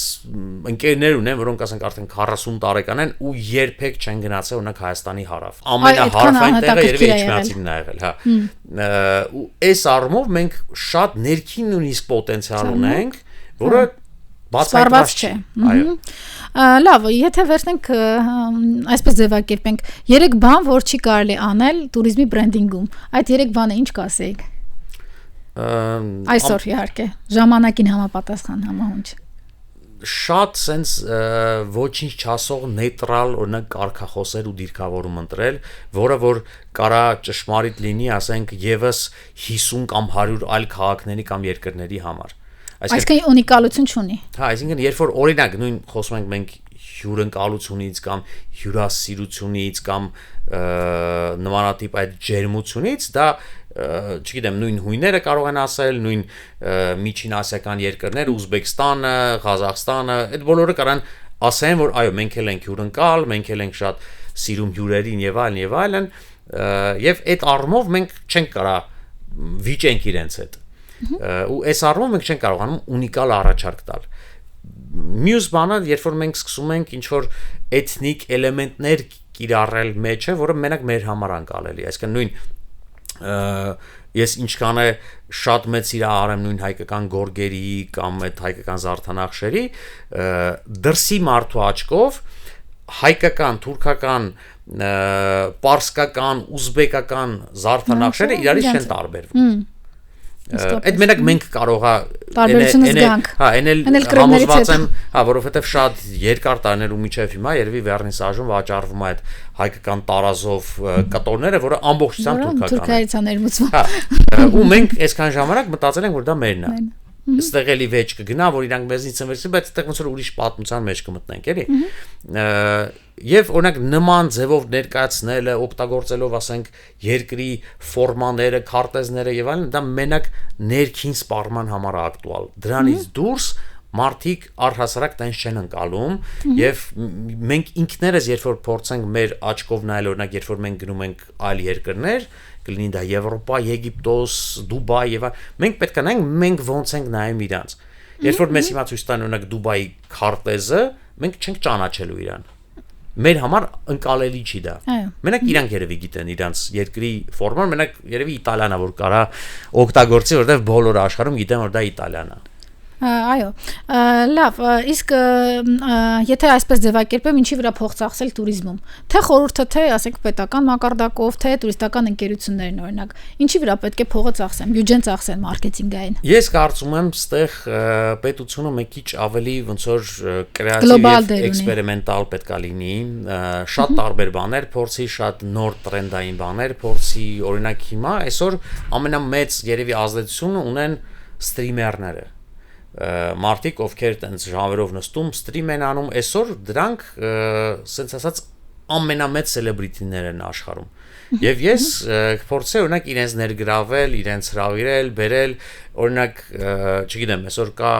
ընկերներ ունեմ, որոնք ասենք արդեն 40 տարեկան են ու երբեք չեն գնացել օրինակ Հայաստանի հարավ։ Ամենահարավային տեղը երևի Էջմիածինն է եղել, հա։ Ու այս առումով մենք շատ ներքին նույնիսկ պոտենցիալ ունենք, որը բացառված չէ։ Այո։ Լավ, եթե վերցնենք այսպես ձևակերպենք 3 բան, որ չի կարելի անել туриզմի բրենդինգում։ Այդ 3 բանը ինչ կասեիք։ Այսօր իհարկե, ժամանակին համապատասխան համահունչ։ Շատ sense ոչինչ չասող նեյտրալ օրինակ կարգախոսեր ու դիրքավորում ընտրել, որը որ կարա ճշմարիտ լինի, ասենք, եւս 50 կամ 100 այլ քաղաքների կամ երկրների համար։ Այսինքն ունիկալություն չունի։ Հա, այսինքն երբ որ օրինակ նույն խոսում ենք մենք հյուրընկալությունից կամ հյուրասիրությունից կամ նմանատիպ այդ ջերմությունից, դա չգիտեմ, նույն հույները կարող են ասել, նույն միջին ասիական երկրները, Ուզբեկստանը, Ղազախստանը, այդ բոլորը կարան ասեն, որ այո, մենք էլ ենք հյուրընկալ, մենք էլ ենք շատ սիրում հյուրերին եւ այլն, եւ այդ առումով մենք չենք կարա վիճենք իրենց հետ։ Ու այս առումով մենք չենք կարողանում ունիկալ առաջարկ տալ։ Մյուս բանը, երբ որ մենք սկսում ենք ինչ որ էթնիկ էլեմենտներ կիրառել մեջը, որը մենակ մեր համար անկալելի է, այսինքն նույն ես ինչքան է շատ մեծ սիրահար եմ նույն հայկական գորգերի կամ այդ հայկական զարդանախշերի, դրսի մարդու աչքով հայկական, թուրքական, պարսկական, ուզբեկական զարդանախշերը իրարից չեն տարբերվում։ Այդ մենակ մենք կարող է տարբերությունը զգանք։ էնել համոզված եմ, որովհետև շատ երկար տարիներ ու միջև հիմա երևի վերնիսաժում վաճառվում է այդ հայկական տարազով կտորները, որը ամբողջությամբ թուրքական է ներմուծվում։ Ու մենք այսքան ժամանակ մտածել ենք, որ դա մերն է։ Այստեղ էլի վեճ կգնա, որ իրանք մեզնից ծնվեցին, բայց այդտեղ ոնց որ ուրիշ պատմության մեջ կմտնենք, էլի։ Եվ օրինակ նման ձևով ներկայացնելը, օգտագործելով, ասենք, երկրի ֆորմաները, քարտեզները եւ այլն, դա մենակ ներքին սպառման համար է ակտուալ։ Դրանից դուրս մարդիկ առհասարակ տենց չեն ընկալում եւ մենք ինքներս երբ որ փորձենք մեր աչքով նայել օրինակ երբ որ մենք գնում ենք այլ երկրներ կլինի դա Եվրոպա, Եգիպտոս, Դուբայ եւ մենք պետք է նայենք մենք ոնց ենք նայում իրանց երբ որ մեզ հիմա ցույց տան օրինակ Դուբայի քարտեզը մենք չենք ճանաչելու իրան մեր համար ընկալելի չի դա մենակ իրանք երևի գիտեն իրանց երկրի ֆորման մենակ երևի Իտալիան է որ կարա օգտագործի որովհետեւ բոլոր աշխարհում գիտեն որ դա Իտալիան է Այո, լավ, իսկ եթե այսպես ձևակերպեմ, ինչի վրա փող ծախսել туриզմում, թե խորհուրդը թե, ասենք, պետական մակարդակով, թե տուրիստական ընկերություններն օրինակ, ինչի վրա պետք է փողը ծախսեն, բյուջեն ծախսեն մարքեթինգային։ Ես կարծում եմ, ստեղ պետությունը մի քիչ ավելի ոնց որ կրեատիվ եւ էքսպերիմենտալ պետք է լինի, շատ տարբեր բաներ փորձի, շատ նոր տրենդային բաներ փորձի, օրինակ հիմա այսօր ամենամեծ երևի ազդեցությունը ունեն սթրիմերները մարդիկ ովքեր տենց ժանրով նստում ստրիմ են անում այսօր դրանք սենց ասած ամենամեծ սելեբրիթիներ են աշխարհում եւ ես փորձել օրինակ իրենց ներգրավել իրենց հրավիրել բերել օրինակ չգիտեմ այսօր կա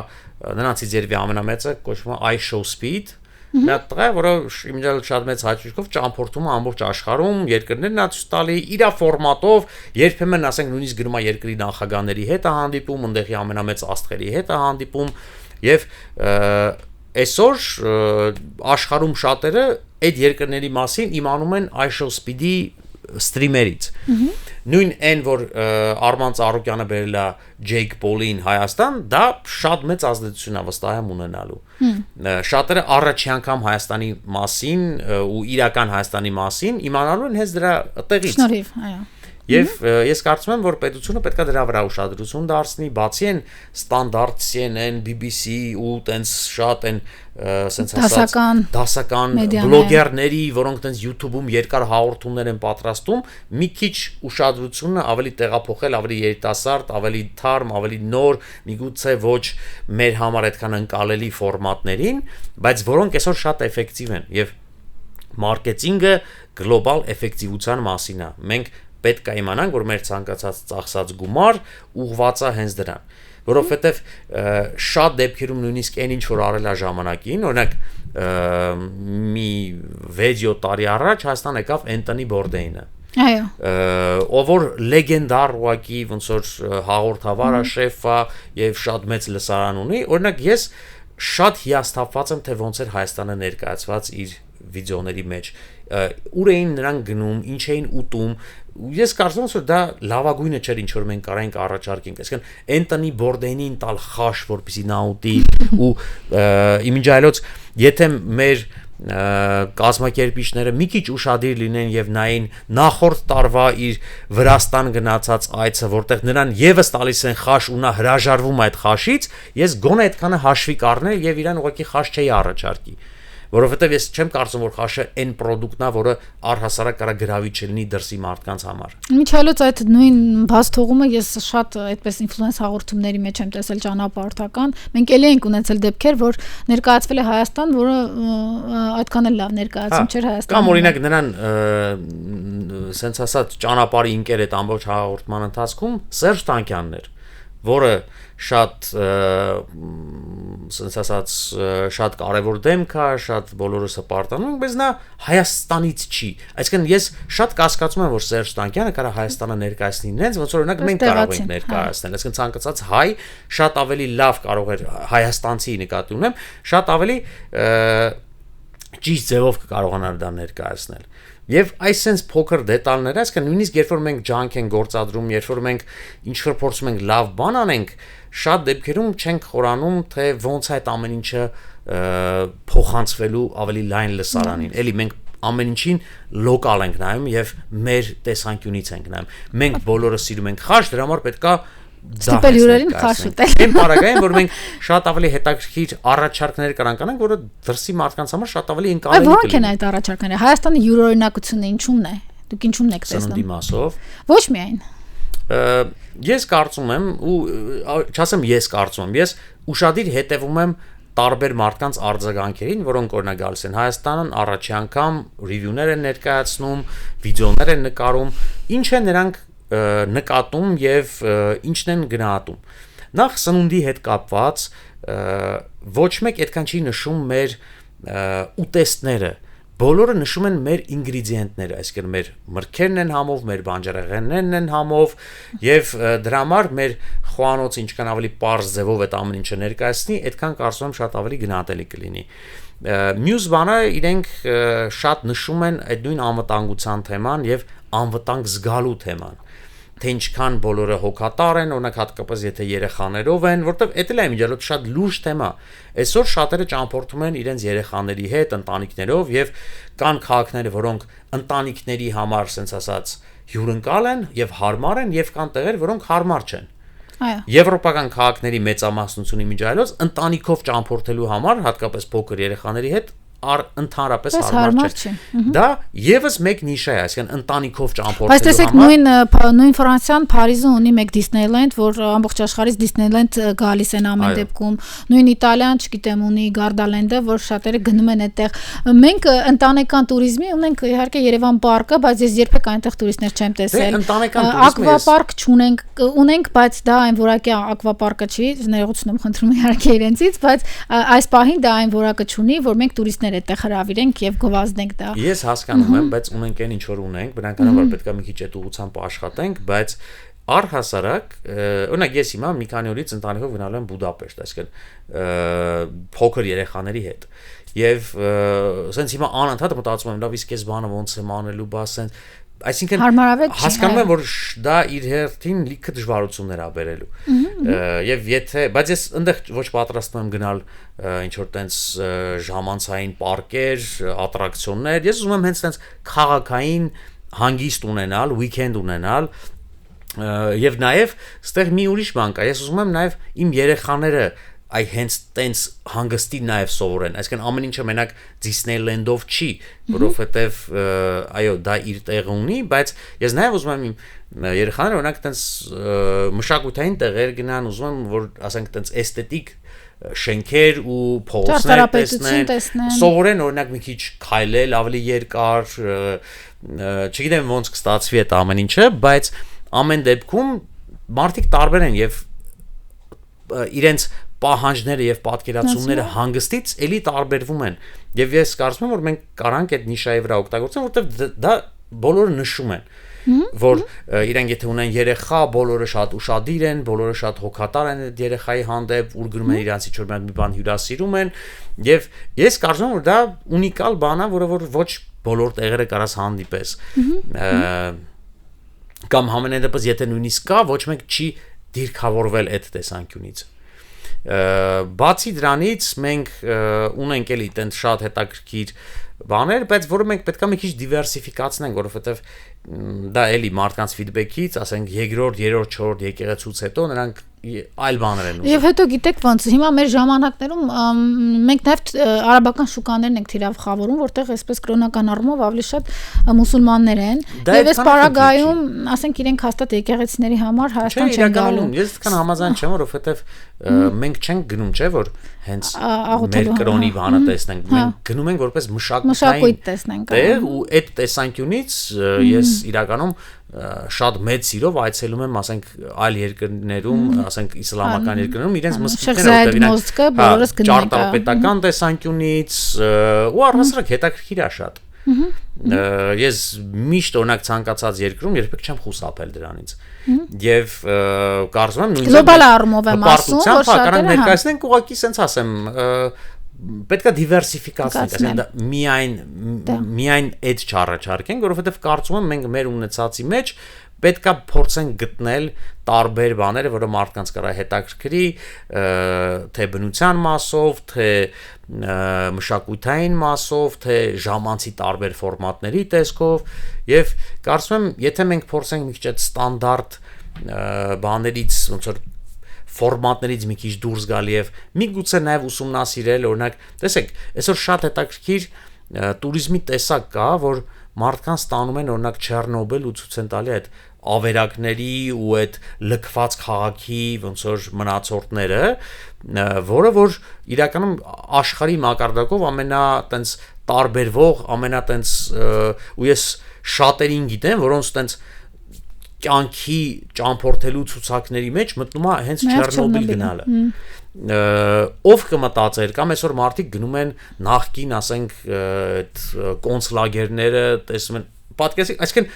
նրանցից երևի ամենամեծը կոչվում է iShowSpeed Նա տղա որը իմիջիալ շատ մեծ հաճույքով ճամփորդում է ամբողջ աշխարհում երկրներն է ցույց տալի իր ֆորմատով երբեմն ասենք նույնիսկ գրում է երկրի նախագահների հետ է հանդիպում ընդեղի ամենամեծ աստղերի հետ է հանդիպում եւ այսօր աշխարհում շատերը այդ երկրների մասին իմանում են iShowSpeed-ի ստրիմերից նույն այն որ Արման Ծառուկյանը բերել է Ջեյք Պոլին Հայաստան դա շատ մեծ ազդեցություն է վստահ եմ ունենալու շատերը առաջի անգամ Հայաստանի մասին ու իրական Հայաստանի մասին իմանալու են հենց դրա տեղից շնորհիվ այո Եվ ես կարծում եմ որ պետությունը պետք է դրա վրա ուշադրություն դարձնի բացի այն ստանդարտ CNN, BBC ու տենց շատ են սենց ասած դասական բլոգերների որոնք տենց YouTube-ում երկար հաղորդումներ են պատրաստում մի քիչ ուշադրությունը ավելի տեղափոխել ավելի երիտասարդ, ավելի թարմ, ավելի նոր, միգուցե ոչ մեր համար այդքան ընկալելի ֆորմատներին, բայց որոնք այսօր շատ էֆեկտիվ են եւ մարքեթինգը գլոբալ էֆեկտիվության մասին է մենք պետք է իմանանք որ մեր ցանկացած ծախսած գումար ուղղված է հենց դրան որովհետև շատ դեպքերում նույնիսկ այն ինչ որ արել է ժամանակին օրինակ մի 6-7 տարի առաջ Հայաստան եկավ Անտոնի Բորդեյնը այո ով որ լեգենդար ուղակի ոնց որ հաղորդավար է շեֆ է եւ շատ մեծ լսարան ունի օրինակ ես շատ հիասթափված եմ թե ոնց էր Հայաստանը ներկայացված իր վիդեոների մեջ ուր էին նրանք գնում ինչ էին ուտում ես կարծում եմ որ դա լավագույնը չէր ինչ որ մենք կարայինք առաջարկենք այսինքն Անտոնի Բորդեյնին տալ խաշ որպեսզի նա ուտի ու իմիջիալոց եթե մեր կազմակերպիչները մի քիչ ուշադիր լինեն եւ նային նախորդ տարվա իր Վրաստան գնացած այցը որտեղ նրան եւս տալիս են խաշ ու նա հրաժարվում է այդ խաշից ես գոնե այդքանը հաշվի կառներ եւ իրան ուղղակի խաշ չէի առաջարկի որովհետև ես չեմ կարծում որ խաշը այն product-ն է որը առհասարակ կարա գրավիչ լինի դրսի մարդկանց համար Միջայլոց այդ նույն բացթողումը ես շատ այդպես ինֆլուենս հաղորդումների մեջ եմ տեսել ճանապարհորդական մենք էլի ենք ունեցել դեպքեր որ ներկայացվել է Հայաստան որը այդքան էլ լավ ներկայացում չէր Հայաստանը կամ օրինակ նրան սենց ասած ճանապարհի ինկեր այդ ամբողջ հաղորդման ընթացքում Սերժ Տանկյանն էր որը շատ սենց ասած շատ կարևոր դեմք է, շատ բոլորս հպարտանում, բայց նա Հայաստանից չի։ Այսինքն ես շատ կասկածում եմ, որ Սերժ Տանկյանը կարա Հայաստանը ներկայացնի ինձ, ոնց որ օրինակ մենք կարող ենք ներկայացնել։ Այսինքն ցանկացած հայ շատ ավելի լավ կարող էր հայաստանցի նկատի ունեմ, շատ ավելի ճիշտ ձևով կարողանար դա ներկայացնել։ Եվ այս sense փոքր դետալները, այսինքն նույնիսկ երբ որ մենք ջանք ենք գործադրում, երբ որ մենք ինչ որ փորձում ենք լավ բան անենք, շատ դեպքերում չենք խորանում, թե ոնց է այդ ամեն ինչը փոխանցվելու ավելի լայն լսարանին։ Էլի մենք ամեն ինչին լոկալ ենք նայում եւ մեր տեսանկյունից ենք նայում։ Մենք բոլորը սիրում ենք խաշ, դրա համար պետքա Ստիպել հյուրերին խաշ ուտել։ Այն պարագային, որ մենք շատ ավելի հետաքրքիր առաջարկներ կարանք անենք, որը դրսի մարդկանց համար շատ ավելի ընկալելի կլինի։ Որոնք են այդ առաջարկները։ Հայաստանի յուրօրինակությունը ինչու՞մն է։ Դուք ինչու՞մն եք տեսնում։ Սննդի մասով։ Ոչ միայն։ Ես կարծում եմ, ու չասեմ ես կարծում եմ, ես ուշադիր հետևում եմ տարբեր մարդկանց արձագանքերին, որոնք օրինակ գալիս են Հայաստանն, առաջի անգամ ռիվյուներ են ներկայացնում, վիդեոներ են նկարում, ինչ են նրանք նկատում եւ ինչն են գնահատում։ Նախ սնունդի հետ կապված ոչ մեկ այդքան չի նշում մեր ուտեստները, բոլորը նշում են մեր ինգրեդիենտները, այսինքն մեր մրգերն են համով, մեր բանջարեղեններն են համով եւ դրա համար մեր խոհանոցը ինչքան ավելի པարզ ձևով այդ ամեն ինչը ներկայացնի, այդքան կարծում եմ շատ ավելի գնահատելի կլինի։ Մյուս բանը իրենք շատ նշում են այդ նույն անվտանգության թեման եւ անվտանգ զգալու թեման, թե ինչքան բոլորը հոգատար են, օրինակ հատկապես եթե երեխաներով են, որտեվ դա էլ է միջալոց շատ լուրջ թեմա։ Այսօր շատերը ճամփորդում են իրենց երեխաների հետ, ընտանիքներով եւ կան քաղաքներ, որոնք ընտանիքների համար, ասենց ասած, հյուրընկալ են եւ հարմար են եւ կան տեղեր, որոնք հարմար չեն։ Այո։ Եվրոպական քաղաքների մեծամասնությունի միջայլոց ընտանիքով ճամփորդելու համար, հատկապես փոքր երեխաների հետ, ընդհանրապես հարմար չէ։ Դա եւս մեկ նիշա է, այսինքն ընտանիքով ճամփորդելու համար։ Բայց տեսեք նույն Ֆրանսիան Փարիզը ունի մեկ Disneyland, որ ամբողջ աշխարհից Disneyland գալիս են ամեն դեպքում։ Նույն Իտալիան, չգիտեմ, ունի Gardaland-ը, որ շատերը գնում են այդտեղ։ Մենք ընտանեկան туриզմի ունենք իհարկե Երևան պարկը, բայց ես երբեք այնտեղ տուրիստներ չեմ տեսել։ Ակվապարկ չունենք, ունենք, բայց դա այն որակի ակվապարկը չի, ներողություն եմ խնդրում իհարկե իրենցից, բայց այս պահին դա այն որակը չունի, որ մենք տուրիստներ այդտեղ հրավիրենք եւ գովազդենք դա։ Ես հասկանում եմ, բայց ունենք այն ինչ որ ունենք, բնականաբար պետք է մի քիչ այդ ուղղությամբ աշխատենք, բայց առհասարակ, օրինակ ես հիմա մի քանի օրից ընտանիքով գնալու եմ Բուդապեշտ, այսինքն փոքր երեխաների հետ։ Եվ սենց հիմա անընդհատ մտածում եմ, լավ իսկ այս բանը ոնց եմ անելու, բա սենց այսինքն հասկանում եմ, որ դա իր հերթին լիքը դժվարություններ ա բերելու։ Եվ եթե, բայց ես այնտեղ ոչ պատրաստ եմ գնալ ինչ որ տենց ժամանցային պարկեր, ատրակցիոններ, ես ուզում եմ հենց տենց քաղաքային հանգիստ ունենալ, weekend ունենալ, եւ նաեւ ստեղ մի ուրիշ բան կա, ես ուզում եմ նաեւ իմ երեխաները այ հենց տենց հանգստի նաև սովորեն, այսինքն ամեն ինչը մենակ Disneyland-ով չի, որովհետև այո, դա իր տեղը ունի, բայց ես նաև ուզում եմ իմ երեխաները օրինակ տենց մշակութային տեղեր գնան, ուզում եմ որ ասենք տենց էսթետիկ շենքեր ու փողոցներ տեսնեն, սովորեն օրինակ մի քիչ քայլել, ավելի երկար, չգիտեմ ոնց կստացվի այդ ամեն ինչը, բայց ամեն դեպքում մարդիկ տարբեր են եւ իրենց պահանջները եւ պատկերացումները հանգստից էլի տարբերվում են եւ ես կարծում եմ որ մենք կարանք այդ նիշայի վրա օգտագործենք որովհետեւ դա բոլորը նշում են որ իրենք եթե ունեն երեխա բոլորը շատ ուշադիր են բոլորը շատ հոգատար են այդ երեխայի հանդեպ ուր գնում են իրանցի ինչ որ մի բան հյուրասիրում են եւ ես կարծում եմ որ դա ունիկալ բան է որը որ ոչ բոլոր տեղերը կարաս հանդիպես կամ համենայն դեպս եթե նույնիսկ կա ոչ մեկ չի դիրքավորվել այդ տեսանկյունից բացի դրանից մենք ունենք էլի տենց շատ հետաքրքիր բաներ, բայց որը մենք պետք է մի քիչ դիվերսիֆիկացնենք, որովհետև դա էլի մարդկանց ֆիդբեքից, ասենք երկրորդ, երրորդ, չորրորդ եկեղեցուց հետո նրանք այլ բաներ են ուզում։ Եվ հետո գիտեք ոնց, հիմա մեր ժամանակներում մենք նաև արաբական շուկաներն ենք թիրախավորում, որտեղ այսպես կրոնական առումով ավելի շատ մուսուլմաններ են։ Եվ այս պարագայում, ասենք իրենք հաստատ եկեղեցիների համար Հայաստան չեն գալու։ Ես այդքան համաձայն չեմ, որովհետև մենք չենք գնում, չէ՞ որ հենց մեր կրոնի բանը տեսնենք, մենք գնում ենք որպես մշակույթ տեսնենք։ Տեղ ու այդ տեսանկյունից ես իրականում շատ մեծ սիրով այցելում եմ, ասենք, այլ երկրներում, ասենք իսլամական երկրներում, իրենց մսկիթները ճարտարապետական տեսանկյունից ու առհասարակ հետաքրքիր է շատ։ Ես միշտ օրինակ ցանկացած երկրում երբեք չեմ խուսափել դրանից։ Եվ կարծում եմ նույնիսկ գլոբալ առումով եմ ասում, որ շատերը ներկայացնենք ուղղակի sense ասեմ պետք է դիվերսիֆիկացնենք, ասենք միայն այդ չառաջարկենք, որովհետև կարծում եմ մենք մեր ունեցածի մեջ պետք է փորձենք գտնել տարբեր բաներ, որը մարդկանց կարա հետաքրքրի, թե բնության մասով, թե մշակութային մասով, թե ժամանցի տարբեր ֆորմատների տեսքով, եւ կարծում եմ, եթե մենք փորձենք մի քիչ այդ ստանդարտ բաներից ոնց որ ֆորմատներից մի քիչ դուրս գալ եւ միգուցե նաեւ ուսումնասիրել օրինակ տեսեք այսօր շատ հետաքրքիր տուրիզմի տեսակ կա որ մարդկանց ստանում են օրինակ Չեռնոբիլ ու ցույց են տալի այդ ավերակների ու այդ լքված քաղաքի ոնց որ մնացորդները որը որ իրականում աշխարհի մակարդակով ամենա տենց տարբերվող ամենա տենց ու ես շատերին գիտեմ որոնց տենց կյանքի ճամփորդելու ցուցակների մեջ մտնում է հենց Չեռնոբիլ գնալը ով կմտածեր կամ այսօր մարդիկ գնում են նախկին ասենք այդ կոնցլագերները տեսնում են պատկերացրեք այսինքն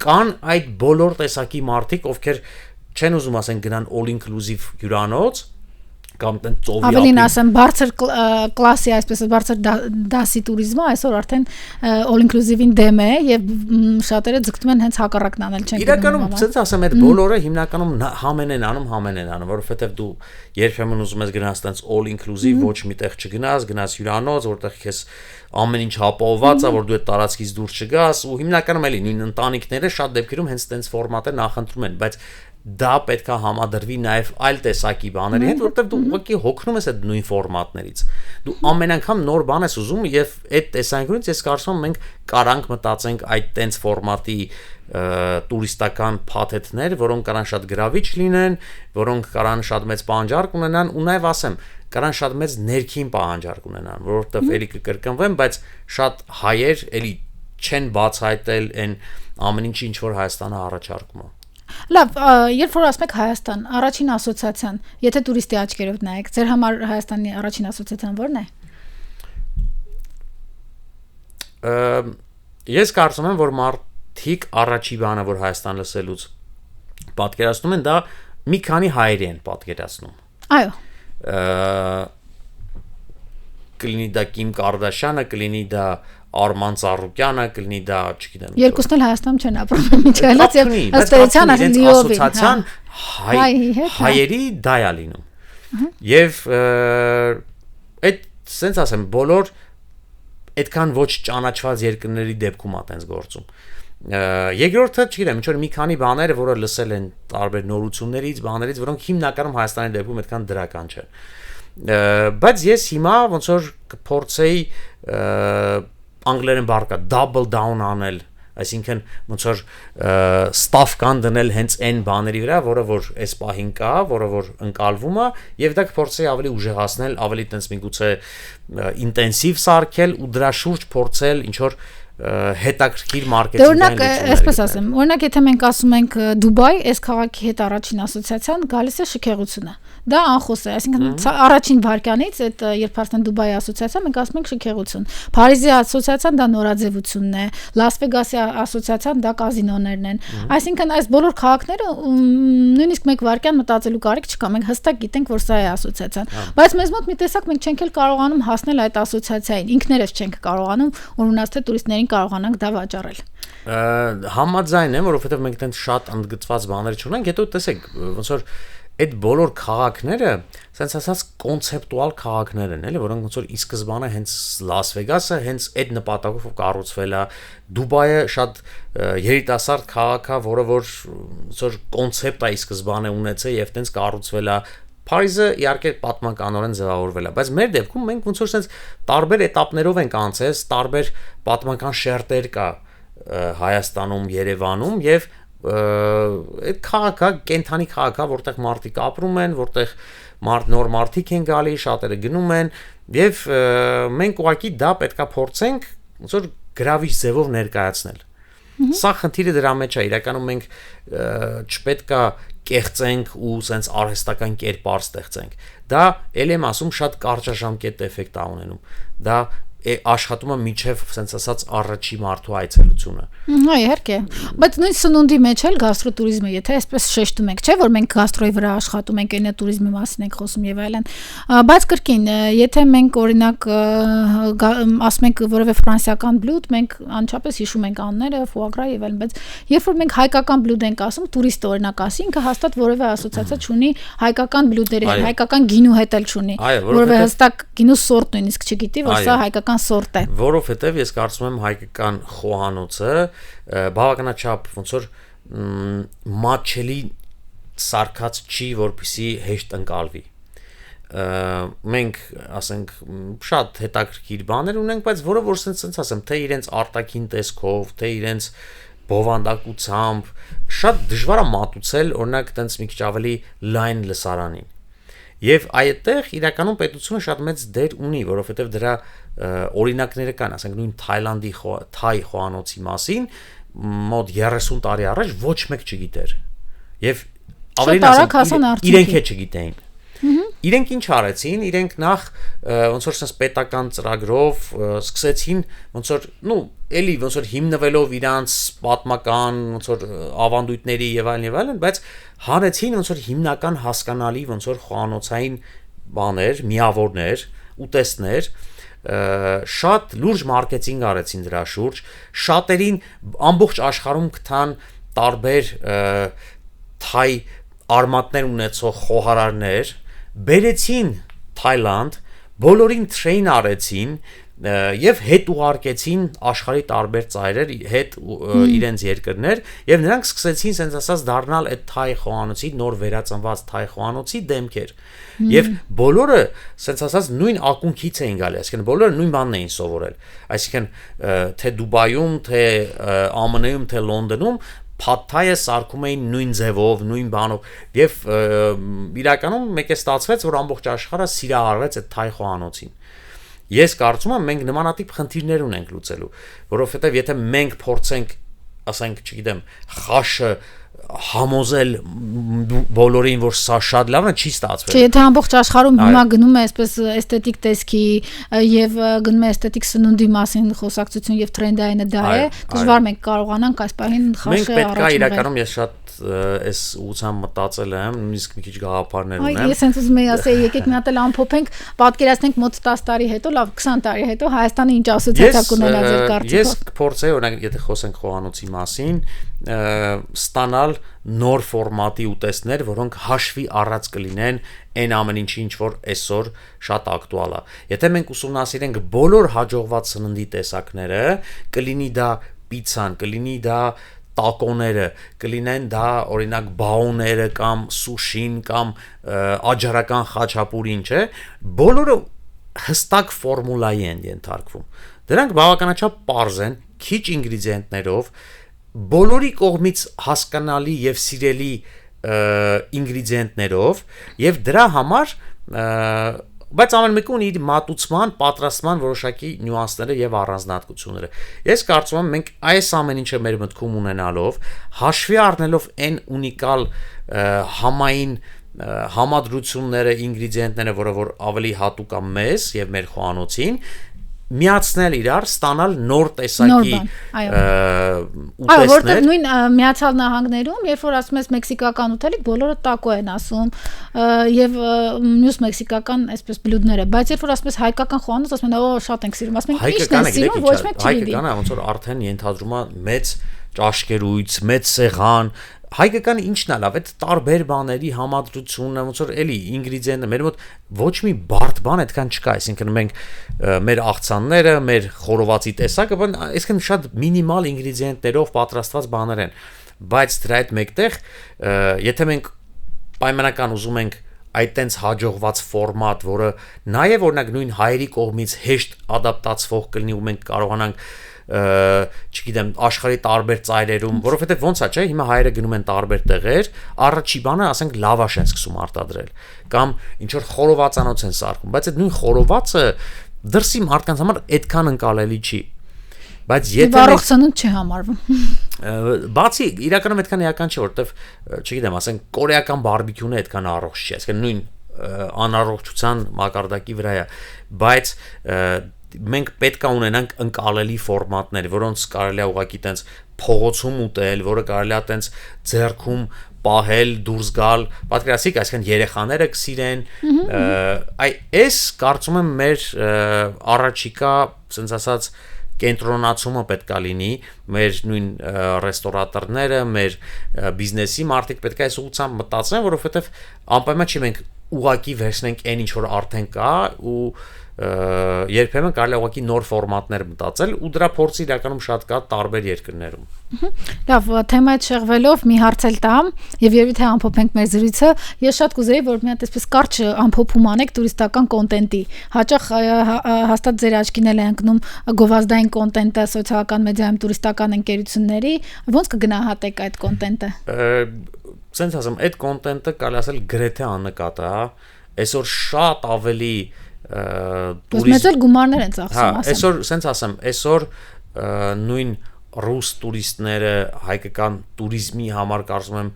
կան այդ բոլոր տեսակի մարդիկ ովքեր չեն ուզում ասեն գնան all inclusive հյուրանոց կամ տեն ծովի ավելին ասեմ բարձր կլասի այսպես բարձր դասի տուրիզմը այսօր արդեն all inclusive-ին դեմ է եւ շատերը ձգտում են հենց հակառակն անել չեն իրականում ցած ասեմ այդ բոլորը հիմնականում համեն են անում որովհետեւ դու երբեմն ուզում ես գնաս տենց all inclusive ոչ միտեղ չգնաս գնաս հյուրանոց որտեղ քեզ ամեն ինչ ապահովված է որ դու այդ տարածքից դուրս չգաս ու հիմնականում էլի նույն ընտանիքները շատ դեպքերում հենց տենց ֆորմատը նախընտրում են բայց դա պետք է համադրվի նաև այլ տեսակի բաների հետ, որովհետև դու ուղղակի հոգնում ես այդ նույն ֆորմատներից։ Դու ամեն անգամ նոր բան ես ուզում եւ այդ տեսանկյունից ես կարծում եմ մենք կարանք մտածենք այդ տենց ֆորմատի տուրիստական փաթեթներ, որոնք կարան շատ գրավիչ լինեն, որոնք կարան շատ մեծ պահանջարկ ունենան ու նաև ասեմ, կարան շատ մեծ ներքին պահանջարկ ունենան, որովհետև էլի կկրկնվեմ, բայց շատ հայեր էլի չեն բացահայտել այն ամեն ինչը ինչ որ Հայաստանը առաջարկում է։ Լավ, երբ որ ասում եք Հայաստան, առաջին ասոցիացիան, եթե տուրիստի աչքերով նայեք, ձեր համար Հայաստանի առաջին ասոցիացիան ո՞րն է։ Ես կարծում եմ, որ մարդիկ առաջի բանը, որ Հայաստան լսելուց պատկերացնում են, դա մի քանի հայերի են պատկերացնում։ Այո։ Կլինի դա Կիմ Կարդաշյանը, կլինի դա Արման Ծառուկյանը, կլինի դա, չգիտեմ։ Երկուսն էլ Հայաստանում չեն ապրում միջելած եւ ըստ էության ասոցիացիան հայերի դա է լինում։ Եվ այդ sense ասեմ բոլոր այդքան ոչ ճանաչված երկրների դեպքում է տենց գործում։ Երկրորդը, չգիտեմ, ինչ որ մի քանի բաներ, որը լսել են տարբեր նորություններից, բաներից, որոնք հիմնականում Հայաստանի դեպքում այդքան դրական չեն։ Բայց ես հիմա ոնց որ կփորձեի անգլերեն բառը double down անել, այսինքն ոնց որ staff կան դնել հենց այն բաների վրա, որը որ այս պահին կա, որը որ ընկալվում է, եւ դա կփորձեի ավելի ուժեղացնել, ավելի տենց միգուցե ինտենսիվ սարքել ու դրա շուրջ փորձել ինչ որ հետաքրքիր մարքեթինգային լուծումներ։ Օրինակ, այսպես ասեմ, օրինակ եթե մենք ասում ենք Դուբայ, այս քաղաքի հետ առաջին ասոցիացիան գալիս է շքեղությունը։ Դա անխոս է, այսինքն առաջին վարքյանից այդ երբ արդեն Դուբայի ասոցիացիա մենք ասում ենք շքեղություն։ Փարիզի ասոցիացիան դա նորաձևությունն է, Լաս Վեգասի ասոցիացիան դա կազինոներն են։ Այսինքն այս բոլոր քաղաքները նույնիսկ մեկ վարքյան մտածելու կարիք չկա, մենք հստակ գիտենք, որ սա է ասոցիացիան։ Բայց մեզ մոտ մի տեսակ մենք չենք էլ կարողանում հասնել այդ ասոցիացիային, ինքներս չենք կարողանում, օրինակ թե տուրիստներին կարողանանք դա վաճառել։ Համաձայն եմ, որովհետև մենք այդպես շատ ընդգծված բաներ չունենք, հետո տեսեք, ոնց որ այդ բոլոր քաղաքները, ասենց ասած կոնցեպտուալ քաղաքներ են, էլի, որոնք ոնց որ ի սկզբանե հենց Լաս Վեգասը հենց այդ նպատակով կառուցվել է, Դուբայը շատ երիտասարդ քաղաք է, որը որ ոնց որ կոնցեպտ է ի սկզբանե ունեցել եւ տենց կառուցվել է, Փարիզը իհարկե պատմականորեն ձևավորվել է, բայց մեր դեպքում մենք ոնց որ sense տարբեր этаպներով ենք անցել, տարբեր պատմական շերտեր կա Հայաստանում, Երևանում եւ այդ քաղաքը կենթանի քաղաք է, որտեղ մարդիկ ապրում են, որտեղ նոր մարդիկ են գալի, շատերը գնում են եւ մենք ուղղակի դա պետքա փորձենք ոնց որ գրավիչ ձևով ներկայացնել։ Սա խնդիրը դրա մեջ է, իրականում մենք չպետքա կեղծենք ու sense արհեստական կերպար ստեղծենք։ Դա ել եմ ասում շատ կարճաժամկետ էֆեկտ է ունենում։ Դա աշխատում է միջև sense ասած առաջի մարդու այցելությունը։ Հա, իհարկե։ Բայց նույն սնունդի մեջ էլ գաստրոտուրիզմը, եթե այսպես շեշտում ենք, չէ՞ որ մենք գաստրոյի վրա աշխատում ենք, էնետուրիզմի մասին ենք խոսում եւ այլն։ Բայց կրկին, եթե մենք օրինակ ասում ենք որևէ ֆրանսիական բլուդ, մենք անչափես հիշում ենք անունները, ֆուագրա եւ այլն, բայց երբ որ մենք հայկական բլուդ ենք ասում, տուրիստը օրինակ ասի, ինքը հաստատ որևէ ասոցիացիա չունի հայկական բլուդերի հետ, հայկական գինու հետ էլ չունի, որովհետեւ հստակ գինու սորտ նույնիսկ չգիտի, որ սա հայկական սորտ է։ Որովհետև ես կարծում եմ հայկական խոհանոցը բավականաչափ ոնց որ մատչելի սարքած չի, որպեսզի հեշտ ընկալվի։ Մենք ասենք շատ հետաքրքիր բաներ ունենք, բայց որը որ sense ասեմ, թե իրենց արտաքին տեսքով, թե իրենց բովանդակությամբ շատ դժվար է մատուցել, օրինակ տենց մի քիչ ավելի լայն լսարանին։ Եվ այդտեղ իրականում պետությունը շատ մեծ դեր ունի, որովհետև դրա օրինակները կան, ասենք նույն Թայլանդի թայ խոհանոցի մասին մոտ 30 տարի առաջ ոչ մեկ չգիտեր։ Եվ ավելին ասեմ, իրենք էլ չգիտեին։ Իրենք ինչ արեցին, իրենք նախ ոնց որ sense պետական ծրագրով սկսեցին ոնց որ էլի ոնց որ հիմնվելով իրանց պատմական ոնց որ ավանդույթների եւ այլն, բայց հանեցին ոնց որ հիմնական հասկանալի ոնց որ խոհանոցային բաներ, միավորներ, ուտեստներ, շատ լուրջ մարքեթինգ արեցին դրա շուրջ, շատերին ամբողջ աշխարհում գտան տարբեր թայ արմատներ ունեցող խոհարարներ, բերեցին Թայլանդ, բոլորին train արեցին եւ հետ ուղարկեցին աշխարհի տարբեր ծայրեր հետ իրենց երկրներ եւ նրանք սկսեցին sense ասած դառնալ այդ թայ խոհանոցի նոր վերածնված թայ խոհանոցի դեմքեր եւ բոլորը sense ասած նույն ակունքից էին գալի, այսինքն բոլորը նույն բանն էին սովորել, այսինքն թե Դուբայում, թե ԱՄՆ-ում, թե Լոնդոնում Փաթայը սարքում էին նույն ձևով, նույն բանով եւ իրականում մեկ է ստացվեց, որ ամբողջ աշխարհը սիրահարվեց այդ թայ խոհանոցին։ Ես կարծում եմ մենք նմանատիպ խնդիրներ ունենք լուծելու, որովհետեւ եթե մենք փորձենք, ասենք, չգիտեմ, խաշը համոզել բոլորին, որ սա շատ լավն է, չի ստացվել։ Չէ, եթե ամբողջ աշխարհում հիմա գնում է այսպես էսթետիկ տեսքի եւ գնում է էսթետիկ սնունդի մասին խոսակցություն եւ տրենդայինը դա է, դժվար մենք կարողանանք այս պահին խաշը առաջ։ Մենք պետք է իրականում ես շատ այս ուղղությամբ մտածել եմ, նույնիսկ մի քիչ գաղափարներ ունեմ։ Ես հենց ուզում եի ասել, եկեք մի հատ էլ ամփոփենք, պատկերացնենք մոտ 10 տարի հետո, լավ 20 տարի հետո Հայաստանը ինչ ասոցիացիա կունենա ձեր կարծիքով։ Ես կփորձեի, օրինակ, եթե խոսենք խոհանոցի մասին, ստանալ նոր ֆորմատի ուտեստներ, որոնք հաշվի առած կլինեն այն ամեն ինչի, ինչ որ այսօր շատ ակտուալ է։ Եթե մենք ուսումնասիրենք բոլոր հաջողված սննդի տեսակները, կլինի դա պիցցան, կլինի դա տակոները, կլինեն դա օրինակ բաուները կամ սուշին կամ աջարական խաչապուրին, չէ, բոլորը հստակ ֆորմուլայի են ենթարկվում։ Դրանք բավականաչափ պարզ են, քիչ ինգրեդիենտներով, բոլորի կողմից հասկանալի եւ սիրելի ինգրեդիենտներով եւ դրա համար բայց ամեն մեկը ունի իր մատուցման, պատրաստման որոշակի նյուանսները եւ առանձնահատկությունները։ Ես կարծում եմ մենք այս ամեն ինչը մեր մտքում ունենալով, հաշվի առնելով այն ունիկալ համային համադրությունները, ինգրեդիենտները, որը որ ավելի հատուկ է մեզ եւ մեր խոհանոցին, միացնել իրար, ստանալ նոր տեսակի ուտեստներ։ Որտեղ նույն Միացյալ Նահանգներում, երբ որ ասում ես մեքսիկական ուտելիք, բոլորը տակո են ասում եւ մյուս մեքսիկական այսպես բլյուդները, բայց երբ որ ասում ես հայկական խոհանոց, ասում են, օ, շատ ենք սիրում, ասում են, ի՞նչն է սիրում, ոչ մեկ չի գիտի։ Հայկականը ոնց որ արդեն ենթադրում է մեծ ճաշկերույց, մեծ սեղան, հայկականը ինչն է լավ, այդ տարբեր բաների համադրությունը, ոնց որ էլի ինգրեդիենտը, մեր մոտ ոչ մի բարդ բան այդքան չկա, այսինքն մենք մեր աղցանները, մեր խորովածի տեսակը, այսինքն շատ մինիմալ ինգրեդիենտներով պատրաստված բաներ են, բայց դրա հետ մեկտեղ, եթե մենք պայմանական ուզում ենք այդ տենց հաջողված ֆորմատ, որը նաև օրինակ նույն հայերի կողմից հեշտ ադապտացվող կլինի ու մենք կարողանանք չգիտեմ աշխարհի տարբեր ծայրերում, որովհետև ոնց է, չէ, հիմա հայերը գնում են տարբեր տեղեր, առաջի բանը, ասենք, լավաշ են սկսում արտադրել կամ ինչ որ խորովածանոց են սարքում, բայց այդ նույն խորովածը դրսի մարդկանց համար այդքան ընկալելի չի։ Բայց եթե առողջ սնունդ չի համարվում։ Բացի իրականում այդքան էական չէ, որովհետև չգիտեմ, ասենք կորեական բարբեկյունը այդքան առողջ չի, այսինքն նույն անառողջության մակարդակի վրա է, բայց մենք պետք է ունենանք ընկալելի ֆորմատներ, որոնց կարելի է ուղղակի տենց փողոցում ուտել, որը կարելի է տենց ձեռքում պահել, դուրս գալ, պատկերացրեք, այսինքն երեխաները կսիրեն, այս կարծում եմ մեր առաջիկա, ասենց ասած, կենտրոնացումը պետք է լինի, մեր նույն ռեստորատորները, մեր բիզնեսի մարդիկ պետք է այս ուղղությամբ մտածեն, որովհետև անպայման չի մենք ուղակի վերցնենք այն ինչ որ արդեն կա ու երբեմն կարելի է ուղղակի նոր ֆորմատներ մտածել ու դրա փորձը իրականում շատ կա տարբեր երկրներում։ Լավ, թեմայից շեղվելով մի հարց էլ տամ եւ երևի թե ամփոփենք մեր զրույցը, ես շատ կուզեի որ մի հատ այսպես կարճ ամփոփում անեք տուրիստական կոնտենտի։ Հաճախ հաստատ ձեր աչքին էլ է ընկնում գովազդային կոնտենտը սոցիալական մեդիայում տուրիստական ընկերությունների, ոնց կգնահատեք այդ կոնտենտը։ Սենց ասեմ, այդ կոնտենտը կարելի ասել գրեթե աննկատ է, այսօր շատ ավելի մեծ գումարներ են ծախսում, ասեմ։ Այսօր, սենց ասեմ, այսօր նույն ռուս տուրիստները հայկական туриզմի համար կարծում եմ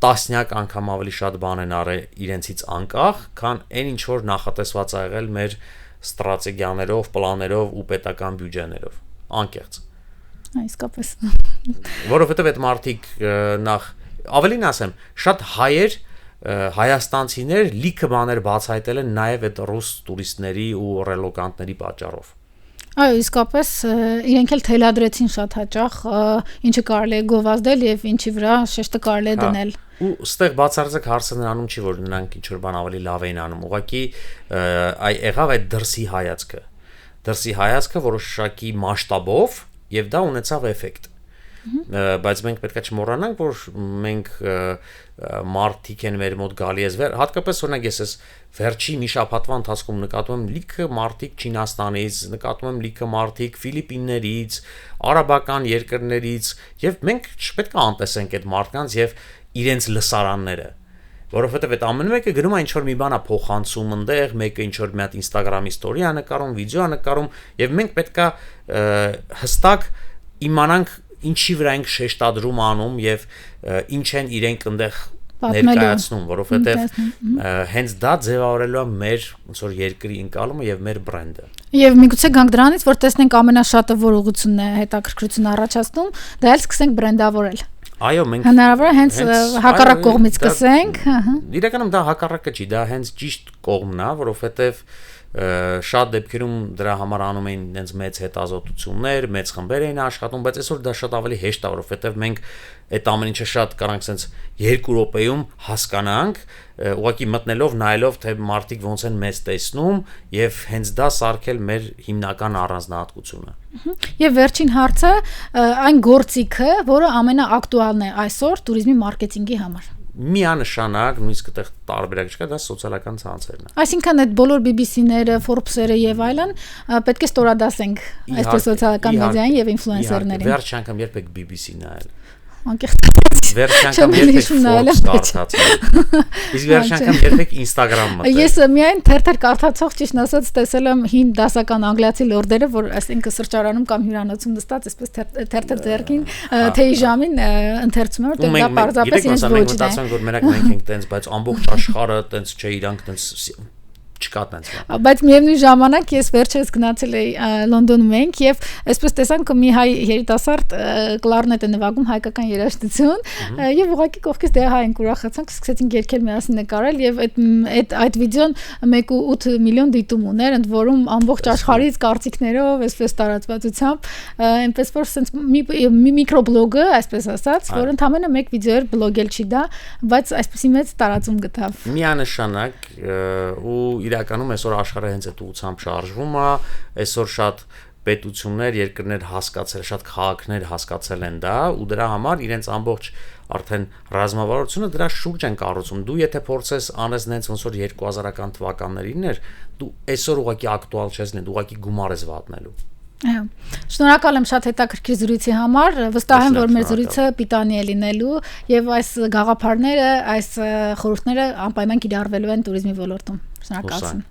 տասնյակ անգամ ավելի շատ բան են արել իրենցից անկախ, քան այն ինչ որ նախատեսված ա եղել մեր ստրատեգիաներով, պլաններով ու պետական բյուջեներով, անկեղծ։ Իսկապես։ Որովհետև այդ մարդիկ նախ ավելին ասեմ, շատ հայեր հայաստանցիներ լիքը բաներ բացահայտել են նաև այդ ռուս տուրիստների ու ռելոկանտների պատճառով։ Այո, իսկապես իրենք էլ թելադրեցին շատ հաճախ, ինչը կարելի է գովազդել եւ ինչի վրա շեշտը կարելի է դնել։ Ու ստեղ բացարձակ հարցը նրանում չի, որ նրանք ինչ որ բան ավելի լավ էին անում, ուղղակի եղավ այդ դրսի հայացքը։ Դրսի հայացքը որոշակի մասշտաբով եւ դա ունեցավ էֆեկտ։ Բայց մենք պետք է չմոռանանք, որ մենք մարդիկ են մեր մոտ գալի ես հատկապես օրինակ ես վերջի մի շաբաթվա ընթացքում նկատում եմ լիքը մարդիկ Չինաստանից, նկատում եմ լիքը մարդիկ Ֆիլիպիններից, արաբական երկրներից եւ մենք չպետք է անտեսենք այդ մարդկանց եւ իրենց լսարանները, որովհետեւ այդ ամեն մեկը գնում է ինչ որ մի բան է փոխանցում այնտեղ, մեկը ինչ որ մի հատ Instagram-ի ստորի է նկարում, վիդեո է նկարում եւ մենք պետք է հստակ իմանանք ինչի վրա ենք շեշտադրում անում եւ ինչ են իրենք այնտեղ ներկայացնում, որովհետեւ հենց դա ձևավորելու է մեր ոնց որ երկրի ընկալումը եւ մեր բրենդը։ Եվ միգուցե գանք դրանից, որ տեսնենք ամենաշատը որ ուղղությունն է հետաքրքրություն առաջացնում, դա էլ սկսենք բրենդավորել։ Այո, մենք հնարավոր է հենց հակառակ կողմից սկսենք, իրականում դա հակառակը չի, դա հենց ճիշտ կողմն է, որովհետեւ շատ դեպքերում դրա համար անում էին այնց մեծ հետազոտություններ, մեծ խմբեր էին աշխատում, բայց այսօր դա շատ ավելի հեշտ է, որովհետև մենք այդ ամեն ինչը շատ կարանք sense 2 րոպեում հասկանանք, ուղղակի մտնելով, նայելով, թե մարդիկ ոնց են մեզ տեսնում եւ հենց դա սարքել մեր հիմնական առանձնահատկությունը։ Եվ վերջին հարցը, այն գործիքը, որը ամենաակտուալն է այսօր туриզմի մարքեթինգի համար։ Միանշանակ նույնիսկ այդտեղ տարբերակ չկա, դա սոցիալական ցանցերն են։ Այսինքն այդ բոլոր BBC-ները, Forbes-երը եւ այլն պետք է ստորադասենք այսպես սոցիալական մեդիային եւ ինֆլուենսերներին։ Վերջ անգամ երբեք BBC նայել։ Անկեղծ վերջ անգամ երբեք Forbes կարդացել։ Իսկ վերջ անգամ երբեք Instagram մտել։ Ես միայն թերթեր կարդացող ճիշտ ասած տեսել եմ հին դասական անգլիացի լորդերը, որ այսինքն սրճարանում կամ հյուրանոցում նստած այսպես թերթեր ձեռքին թեյի ժամին ընթերցում են, որ դա պարզապես ինձ ոչ է։ Մտածում որ մենակ մենք ենք տենց, բայց ամբողջ աշխարհը տենց չէ, իրանք տենց չկա տենց։ Բայց միևնույն ժամանակ ես վերջերս գնացել էի Լոնդոնում ենք եւ այսպես տեսանք մի հայ երիտասարդ կլարնետ է նվագում հայկական երաժշտություն եւ ուղղակի կողքից դե հայ ենք ուրախացանք, սկսեցինք երգել միասին նկարել եւ այդ վիդեոն 1.8 միլիոն դիտում ուներ, ընդ որում ամբողջ աշխարհից կարծիքներով այսպես տարածվածությամբ, այնպես որ sense մի միկրոբլոգը, այսպես ասած, որ ընդամենը մեկ վիդեո էր, բլոգել չի դա, բայց այսպեսի մեծ տարածում գտավ։ Միանշանակ ու իրականում այսօր աշխարհը հենց այդ ուղղությամբ շարժվում է, այսօր շատ պետություններ, երկրներ հասկացել, շատ քաղաքներ հասկացել են դա ու դրա համար իրենց ամբողջ արդեն ռազմավարությունը դրա շուրջ են կառուցում։ Դու եթե փորձես անես նենց ոնց որ 2000-ական թվականներին էր, դու այսօր ուղղակի ակտուալ չես լինի, դու ուղղակի գումար ես վատնելու։ Այո։ Շնորհակալ եմ շատ հետաքրքիր զրույցի համար, վստահ եմ, որ մեր զրույցը պիտանի է լինելու եւ այս գաղափարները, այս խորհուրդները անպայման կիրառվելու են туриզմի ոլորտում։ Շնորհակալություն։